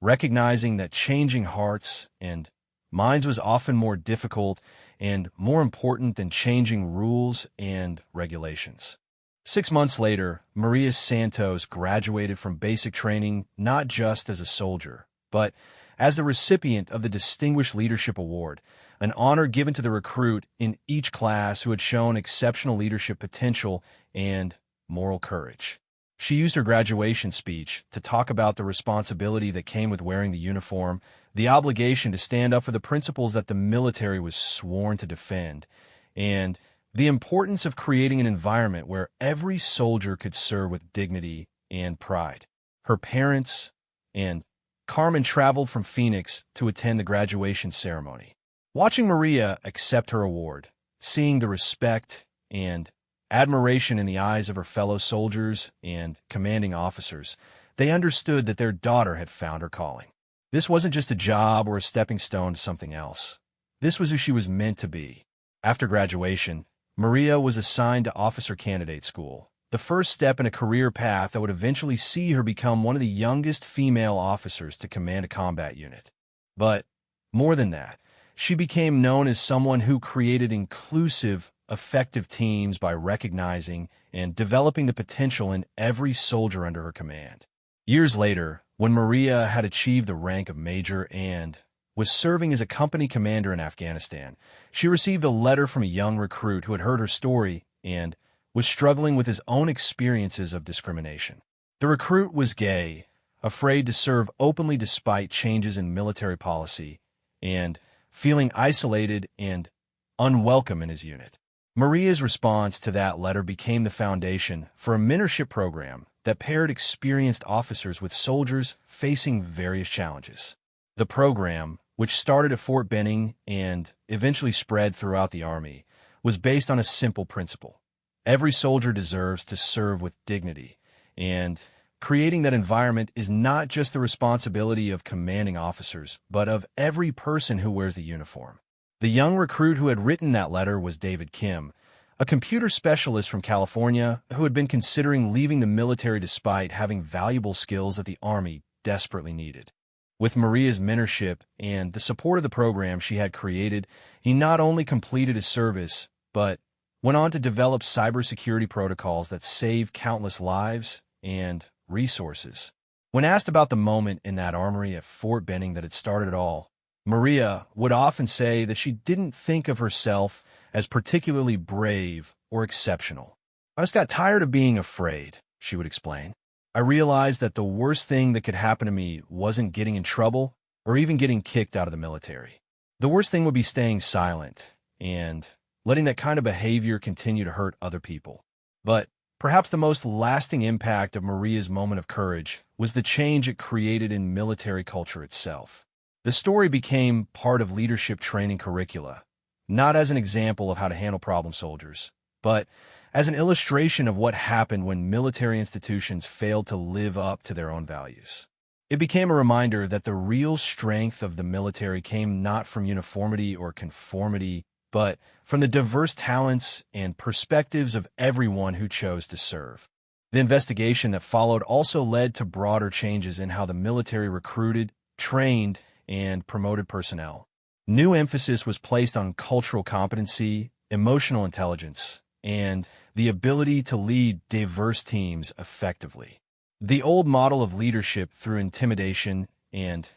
recognizing that changing hearts and minds was often more difficult and more important than changing rules and regulations. 6 months later, Maria Santos graduated from basic training not just as a soldier, but as the recipient of the Distinguished Leadership Award, an honor given to the recruit in each class who had shown exceptional leadership potential and moral courage. She used her graduation speech to talk about the responsibility that came with wearing the uniform, the obligation to stand up for the principles that the military was sworn to defend, and the importance of creating an environment where every soldier could serve with dignity and pride. Her parents and Carmen traveled from Phoenix to attend the graduation ceremony. Watching Maria accept her award, seeing the respect and admiration in the eyes of her fellow soldiers and commanding officers, they understood that their daughter had found her calling. This wasn't just a job or a stepping stone to something else. This was who she was meant to be. After graduation, Maria was assigned to officer candidate school, the first step in a career path that would eventually see her become one of the youngest female officers to command a combat unit. But more than that, she became known as someone who created inclusive, effective teams by recognizing and developing the potential in every soldier under her command. Years later, when Maria had achieved the rank of major and was serving as a company commander in Afghanistan, she received a letter from a young recruit who had heard her story and was struggling with his own experiences of discrimination. The recruit was gay, afraid to serve openly despite changes in military policy, and feeling isolated and unwelcome in his unit. Maria's response to that letter became the foundation for a mentorship program that paired experienced officers with soldiers facing various challenges. The program, which started at Fort Benning and eventually spread throughout the Army, was based on a simple principle. Every soldier deserves to serve with dignity, and creating that environment is not just the responsibility of commanding officers, but of every person who wears the uniform. The young recruit who had written that letter was David Kim, a computer specialist from California who had been considering leaving the military despite having valuable skills that the Army desperately needed. With Maria's mentorship and the support of the program she had created, he not only completed his service, but went on to develop cybersecurity protocols that saved countless lives and resources. When asked about the moment in that armory at Fort Benning that had started it all, Maria would often say that she didn't think of herself as particularly brave or exceptional. "I just got tired of being afraid," she would explain. "I realized that the worst thing that could happen to me wasn't getting in trouble or even getting kicked out of the military. The worst thing would be staying silent and letting that kind of behavior continue to hurt other people." But perhaps the most lasting impact of Maria's moment of courage was the change it created in military culture itself. The story became part of leadership training curricula, not as an example of how to handle problem soldiers, but as an illustration of what happened when military institutions failed to live up to their own values. It became a reminder that the real strength of the military came not from uniformity or conformity, but from the diverse talents and perspectives of everyone who chose to serve. The investigation that followed also led to broader changes in how the military recruited, trained, and promoted personnel. New emphasis was placed on cultural competency, emotional intelligence, and the ability to lead diverse teams effectively. The old model of leadership through intimidation and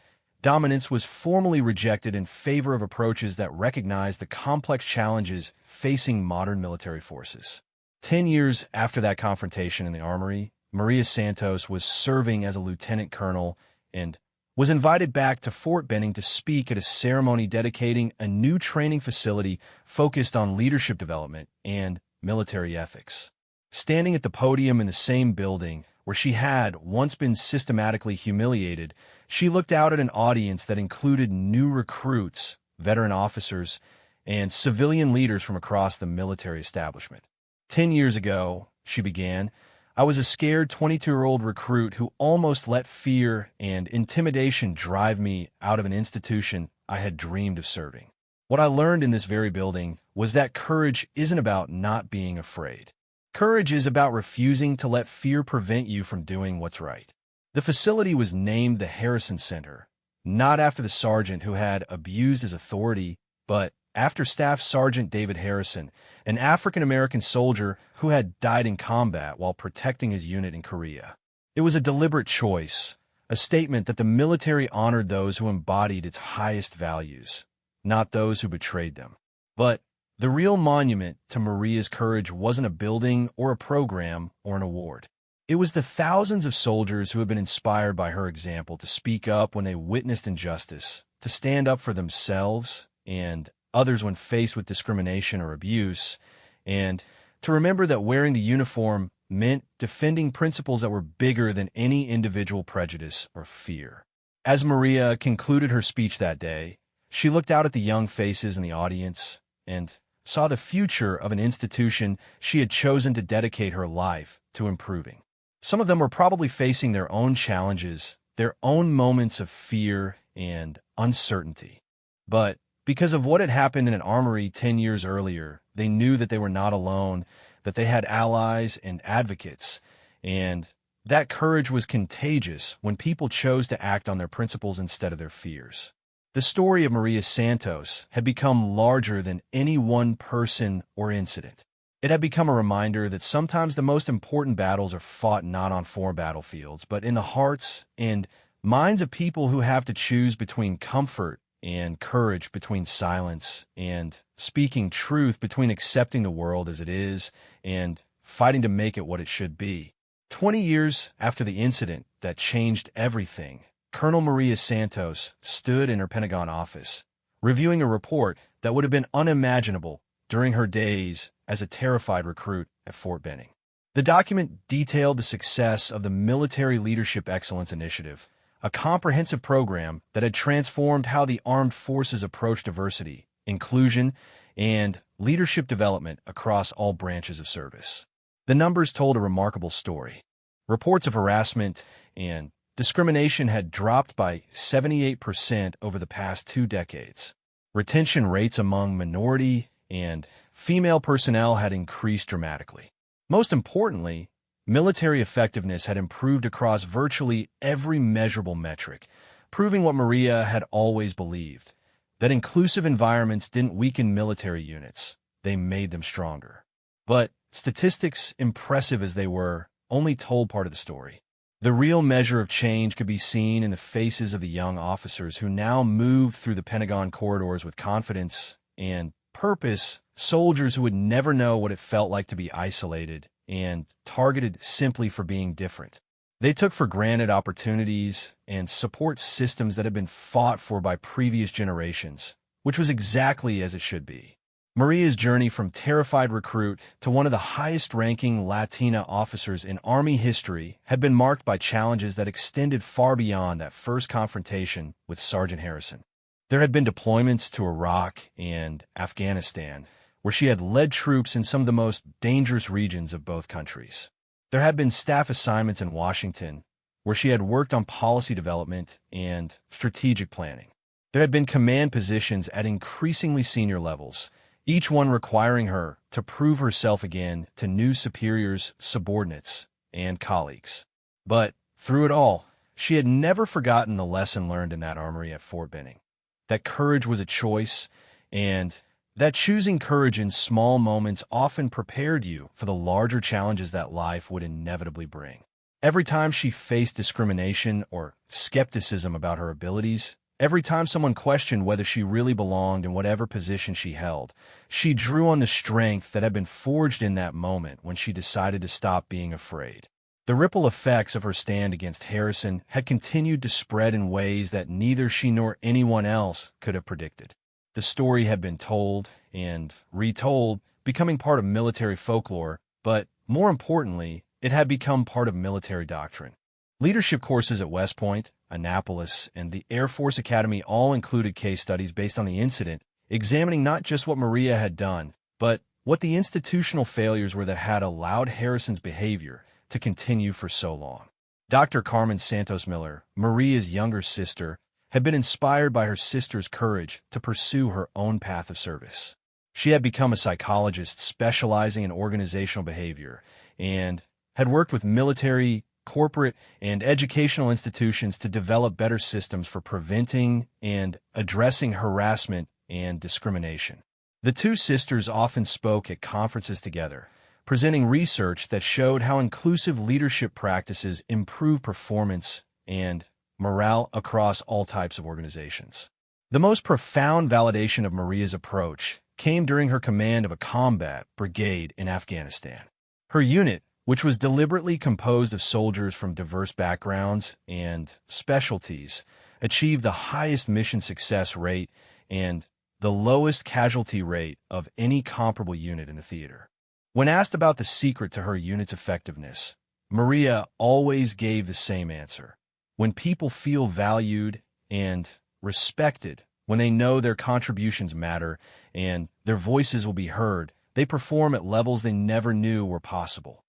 dominance was formally rejected in favor of approaches that recognized the complex challenges facing modern military forces. 10 years after that confrontation in the armory, Maria Santos was serving as a lieutenant colonel and was invited back to Fort Benning to speak at a ceremony dedicating a new training facility focused on leadership development and military ethics. Standing at the podium in the same building where she had once been systematically humiliated, she looked out at an audience that included new recruits, veteran officers, and civilian leaders from across the military establishment. 10 years ago, she began, I was a scared 22-year-old recruit who almost let fear and intimidation drive me out of an institution I had dreamed of serving. What I learned in this very building was that courage isn't about not being afraid. Courage is about refusing to let fear prevent you from doing what's right. The facility was named the Harrison Center, not after the sergeant who had abused his authority, but after Staff Sergeant David Harrison, an African-American soldier who had died in combat while protecting his unit in Korea. It was a deliberate choice, a statement that the military honored those who embodied its highest values, not those who betrayed them. But the real monument to Maria's courage wasn't a building or a program or an award. It was the thousands of soldiers who had been inspired by her example to speak up when they witnessed injustice, to stand up for themselves and others when faced with discrimination or abuse, and to remember that wearing the uniform meant defending principles that were bigger than any individual prejudice or fear. As Maria concluded her speech that day, she looked out at the young faces in the audience and saw the future of an institution she had chosen to dedicate her life to improving. Some of them were probably facing their own challenges, their own moments of fear and uncertainty. But because of what had happened in an armory 10 years earlier, they knew that they were not alone, that they had allies and advocates, and that courage was contagious when people chose to act on their principles instead of their fears. The story of Maria Santos had become larger than any one person or incident. It had become a reminder that sometimes the most important battles are fought not on foreign battlefields, but in the hearts and minds of people who have to choose between comfort and courage, between silence and speaking truth, between accepting the world as it is and fighting to make it what it should be. 20 years after the incident that changed everything, Colonel Maria Santos stood in her Pentagon office, reviewing a report that would have been unimaginable during her days as a terrified recruit at Fort Benning. The document detailed the success of the Military Leadership Excellence Initiative, a comprehensive program that had transformed how the armed forces approach diversity, inclusion, and leadership development across all branches of service. The numbers told a remarkable story. Reports of harassment and discrimination had dropped by 78% over the past 2 decades. Retention rates among minority and female personnel had increased dramatically. Most importantly, military effectiveness had improved across virtually every measurable metric, proving what Maria had always believed, that inclusive environments didn't weaken military units, they made them stronger. But statistics, impressive as they were, only told part of the story. The real measure of change could be seen in the faces of the young officers who now moved through the Pentagon corridors with confidence and purpose, soldiers who would never know what it felt like to be isolated and targeted simply for being different. They took for granted opportunities and support systems that had been fought for by previous generations, which was exactly as it should be. Maria's journey from terrified recruit to one of the highest-ranking Latina officers in Army history had been marked by challenges that extended far beyond that first confrontation with Sergeant Harrison. There had been deployments to Iraq and Afghanistan, where she had led troops in some of the most dangerous regions of both countries. There had been staff assignments in Washington, where she had worked on policy development and strategic planning. There had been command positions at increasingly senior levels, each one requiring her to prove herself again to new superiors, subordinates, and colleagues. But through it all, she had never forgotten the lesson learned in that armory at Fort Benning, that courage was a choice, and that choosing courage in small moments often prepared you for the larger challenges that life would inevitably bring. Every time she faced discrimination or skepticism about her abilities, Every time someone questioned whether she really belonged in whatever position she held, she drew on the strength that had been forged in that moment when she decided to stop being afraid. The ripple effects of her stand against Harrison had continued to spread in ways that neither she nor anyone else could have predicted. The story had been told and retold, becoming part of military folklore, but more importantly, it had become part of military doctrine. Leadership courses at West Point, Annapolis, and the Air Force Academy all included case studies based on the incident, examining not just what Maria had done, but what the institutional failures were that had allowed Harrison's behavior to continue for so long. Dr. Carmen Santos Miller, Maria's younger sister, had been inspired by her sister's courage to pursue her own path of service. She had become a psychologist specializing in organizational behavior and had worked with military, corporate, and educational institutions to develop better systems for preventing and addressing harassment and discrimination. The two sisters often spoke at conferences together, presenting research that showed how inclusive leadership practices improve performance and morale across all types of organizations. The most profound validation of Maria's approach came during her command of a combat brigade in Afghanistan. Her unit, which was deliberately composed of soldiers from diverse backgrounds and specialties, achieved the highest mission success rate and the lowest casualty rate of any comparable unit in the theater. When asked about the secret to her unit's effectiveness, Maria always gave the same answer. When people feel valued and respected, when they know their contributions matter and their voices will be heard, they perform at levels they never knew were possible.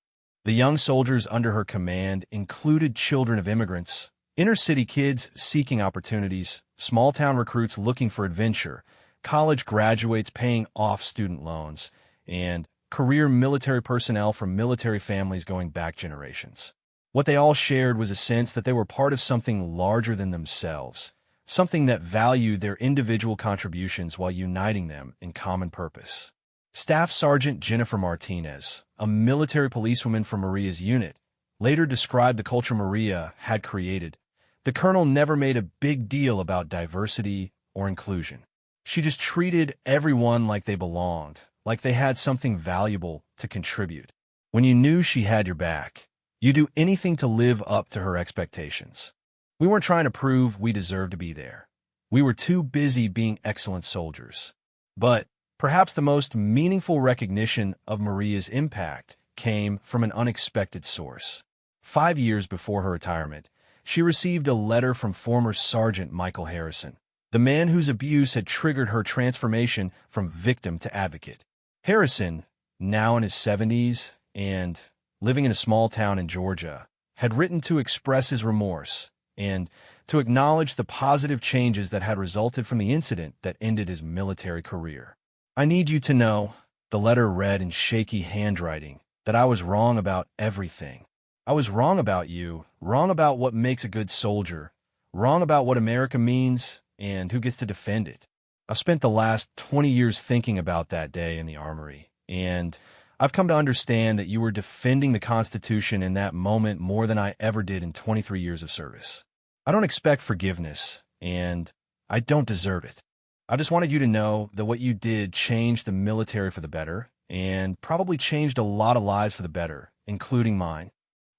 The young soldiers under her command included children of immigrants, inner-city kids seeking opportunities, small-town recruits looking for adventure, college graduates paying off student loans, and career military personnel from military families going back generations. What they all shared was a sense that they were part of something larger than themselves, something that valued their individual contributions while uniting them in common purpose. Staff Sergeant Jennifer Martinez, a military policewoman from Maria's unit, later described the culture Maria had created. The colonel never made a big deal about diversity or inclusion. She just treated everyone like they belonged, like they had something valuable to contribute. When you knew she had your back, you do anything to live up to her expectations. We weren't trying to prove we deserved to be there. We were too busy being excellent soldiers. But perhaps the most meaningful recognition of Maria's impact came from an unexpected source. 5 years before her retirement, she received a letter from former Sergeant Michael Harrison, the man whose abuse had triggered her transformation from victim to advocate. Harrison, now in his 70s and living in a small town in Georgia, had written to express his remorse and to acknowledge the positive changes that had resulted from the incident that ended his military career. "I need you to know," the letter read in shaky handwriting, "that I was wrong about everything. I was wrong about you, wrong about what makes a good soldier, wrong about what America means and who gets to defend it. I've spent the last 20 years thinking about that day in the armory, and I've come to understand that you were defending the Constitution in that moment more than I ever did in 23 years of service. I don't expect forgiveness, and I don't deserve it. I just wanted you to know that what you did changed the military for the better, and probably changed a lot of lives for the better, including mine."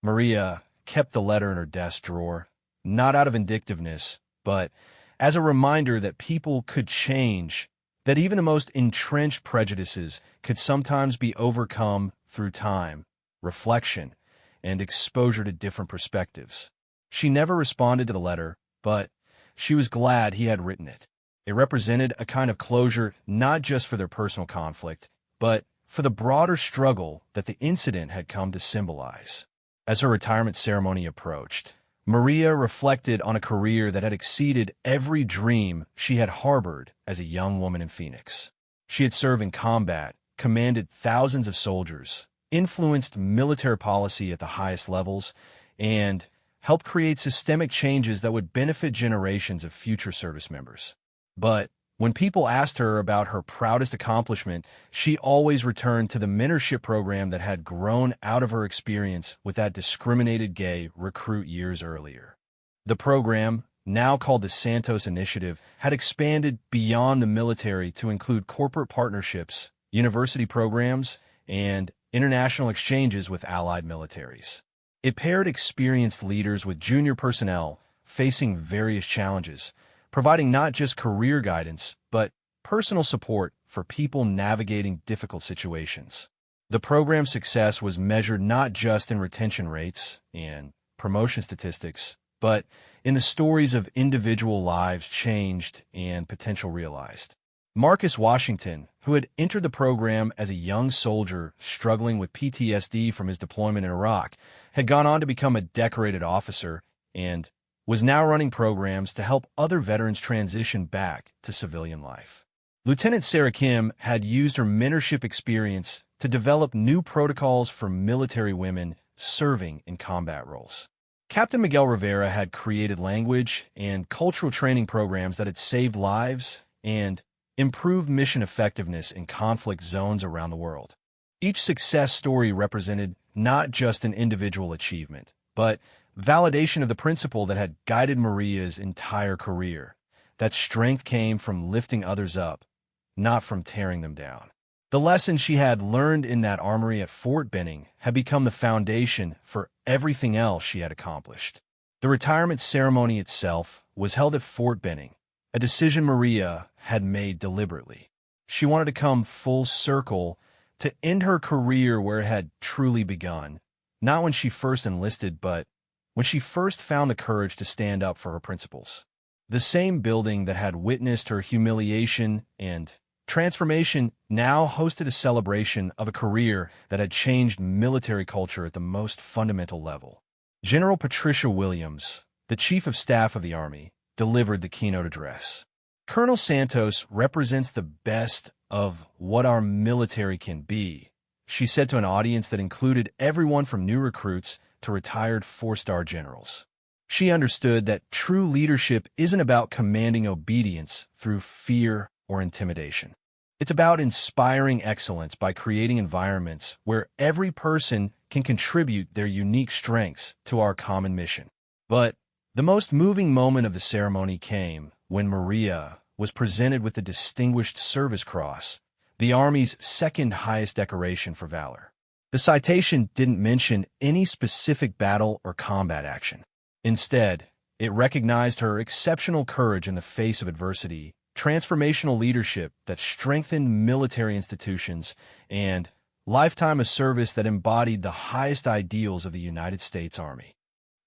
Maria kept the letter in her desk drawer, not out of vindictiveness, but as a reminder that people could change, that even the most entrenched prejudices could sometimes be overcome through time, reflection, and exposure to different perspectives. She never responded to the letter, but she was glad he had written it. It represented a kind of closure not just for their personal conflict, but for the broader struggle that the incident had come to symbolize. As her retirement ceremony approached, Maria reflected on a career that had exceeded every dream she had harbored as a young woman in Phoenix. She had served in combat, commanded thousands of soldiers, influenced military policy at the highest levels, and helped create systemic changes that would benefit generations of future service members. But when people asked her about her proudest accomplishment, she always returned to the mentorship program that had grown out of her experience with that discriminated gay recruit years earlier. The program, now called the Santos Initiative, had expanded beyond the military to include corporate partnerships, university programs, and international exchanges with allied militaries. It paired experienced leaders with junior personnel facing various challenges, providing not just career guidance, but personal support for people navigating difficult situations. The program's success was measured not just in retention rates and promotion statistics, but in the stories of individual lives changed and potential realized. Marcus Washington, who had entered the program as a young soldier struggling with PTSD from his deployment in Iraq, had gone on to become a decorated officer and was now running programs to help other veterans transition back to civilian life. Lieutenant Sarah Kim had used her mentorship experience to develop new protocols for military women serving in combat roles. Captain Miguel Rivera had created language and cultural training programs that had saved lives and improved mission effectiveness in conflict zones around the world. Each success story represented not just an individual achievement, but validation of the principle that had guided Maria's entire career, that strength came from lifting others up, not from tearing them down. The lessons she had learned in that armory at Fort Benning had become the foundation for everything else she had accomplished. The retirement ceremony itself was held at Fort Benning, a decision Maria had made deliberately. She wanted to come full circle to end her career where it had truly begun, not when she first enlisted, but when she first found the courage to stand up for her principles. The same building that had witnessed her humiliation and transformation now hosted a celebration of a career that had changed military culture at the most fundamental level. General Patricia Williams, the Chief of Staff of the Army, delivered the keynote address. Colonel Santos represents the best of what our military can be, she said to an audience that included everyone from new recruits to retired four-star generals. She understood that true leadership isn't about commanding obedience through fear or intimidation. It's about inspiring excellence by creating environments where every person can contribute their unique strengths to our common mission. But the most moving moment of the ceremony came when Maria was presented with the Distinguished Service Cross, the Army's second highest decoration for valor. The citation didn't mention any specific battle or combat action. Instead, it recognized her exceptional courage in the face of adversity, transformational leadership that strengthened military institutions, and lifetime of service that embodied the highest ideals of the United States Army.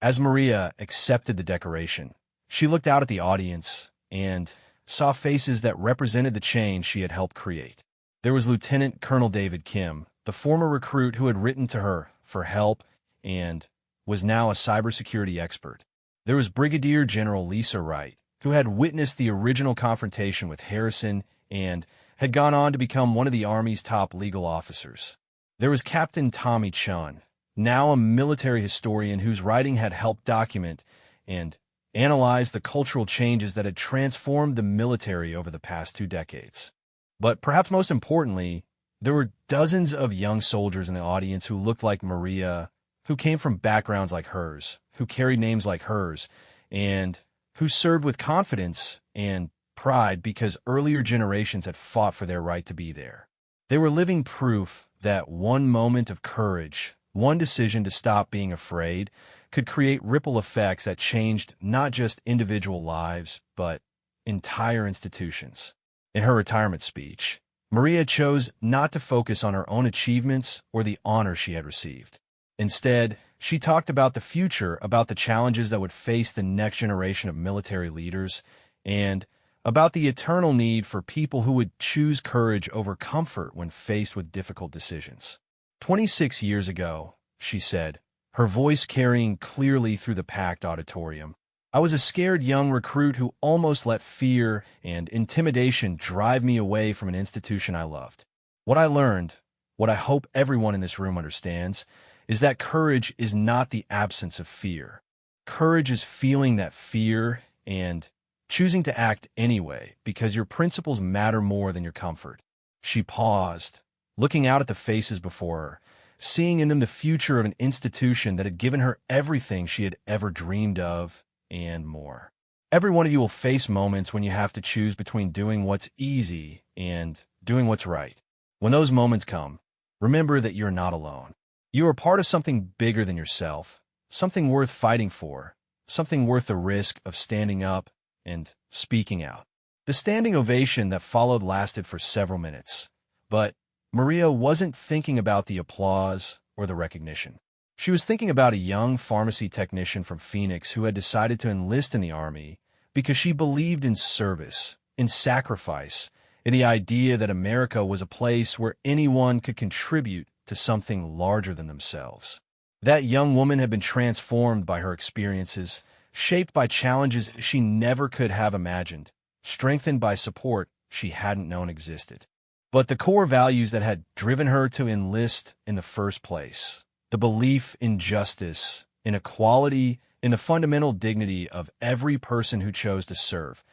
As Maria accepted the decoration, she looked out at the audience and saw faces that represented the change she had helped create. There was Lieutenant Colonel David Kim, the former recruit who had written to her for help and was now a cybersecurity expert. There was Brigadier General Lisa Wright, who had witnessed the original confrontation with Harrison and had gone on to become one of the Army's top legal officers. There was Captain Tommy Chun, now a military historian whose writing had helped document and analyze the cultural changes that had transformed the military over the past 2 decades. But perhaps most importantly, there were dozens of young soldiers in the audience who looked like Maria, who came from backgrounds like hers, who carried names like hers, and who served with confidence and pride because earlier generations had fought for their right to be there. They were living proof that one moment of courage, one decision to stop being afraid, could create ripple effects that changed not just individual lives, but entire institutions. In her retirement speech, Maria chose not to focus on her own achievements or the honor she had received. Instead, she talked about the future, about the challenges that would face the next generation of military leaders, and about the eternal need for people who would choose courage over comfort when faced with difficult decisions. 26 years ago, she said, her voice carrying clearly through the packed auditorium, I was a scared young recruit who almost let fear and intimidation drive me away from an institution I loved. What I learned, what I hope everyone in this room understands, is that courage is not the absence of fear. Courage is feeling that fear and choosing to act anyway because your principles matter more than your comfort. She paused, looking out at the faces before her, seeing in them the future of an institution that had given her everything she had ever dreamed of and more. Every one of you will face moments when you have to choose between doing what's easy and doing what's right. When those moments come, remember that you're not alone. You are part of something bigger than yourself, something worth fighting for, something worth the risk of standing up and speaking out. The standing ovation that followed lasted for several minutes, but Maria wasn't thinking about the applause or the recognition. She was thinking about a young pharmacy technician from Phoenix who had decided to enlist in the army because she believed in service, in sacrifice, in the idea that America was a place where anyone could contribute to something larger than themselves. That young woman had been transformed by her experiences, shaped by challenges she never could have imagined, strengthened by support she hadn't known existed. But the core values that had driven her to enlist in the first place, the belief in justice, in equality, in the fundamental dignity of every person who chose to serve,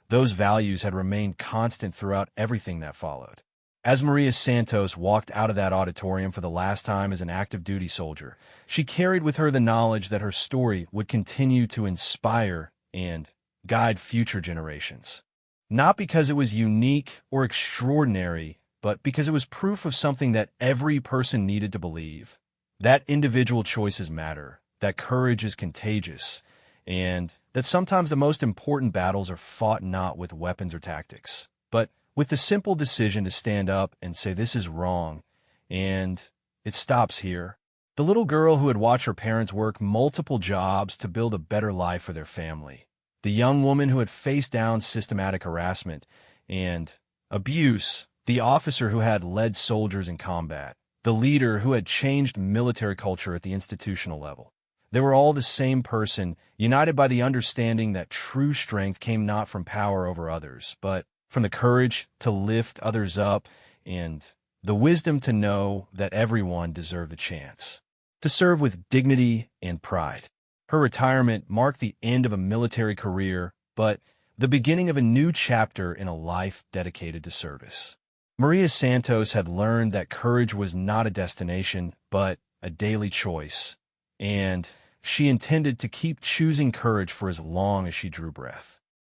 those values had remained constant throughout everything that followed. As Maria Santos walked out of that auditorium for the last time as an active duty soldier, she carried with her the knowledge that her story would continue to inspire and guide future generations. Not because it was unique or extraordinary, but because it was proof of something that every person needed to believe. That individual choices matter, that courage is contagious, and that sometimes the most important battles are fought not with weapons or tactics, but with the simple decision to stand up and say this is wrong, and it stops here. The little girl who had watched her parents work multiple jobs to build a better life for their family. The young woman who had faced down systematic harassment and abuse. The officer who had led soldiers in combat. The leader who had changed military culture at the institutional level. They were all the same person, united by the understanding that true strength came not from power over others, but from the courage to lift others up and the wisdom to know that everyone deserved the chance to serve with dignity and pride. Her retirement marked the end of a military career, but the beginning of a new chapter in a life dedicated to service. Maria Santos had learned that courage was not a destination, but a daily choice, and she intended to keep choosing courage for as long as she drew breath.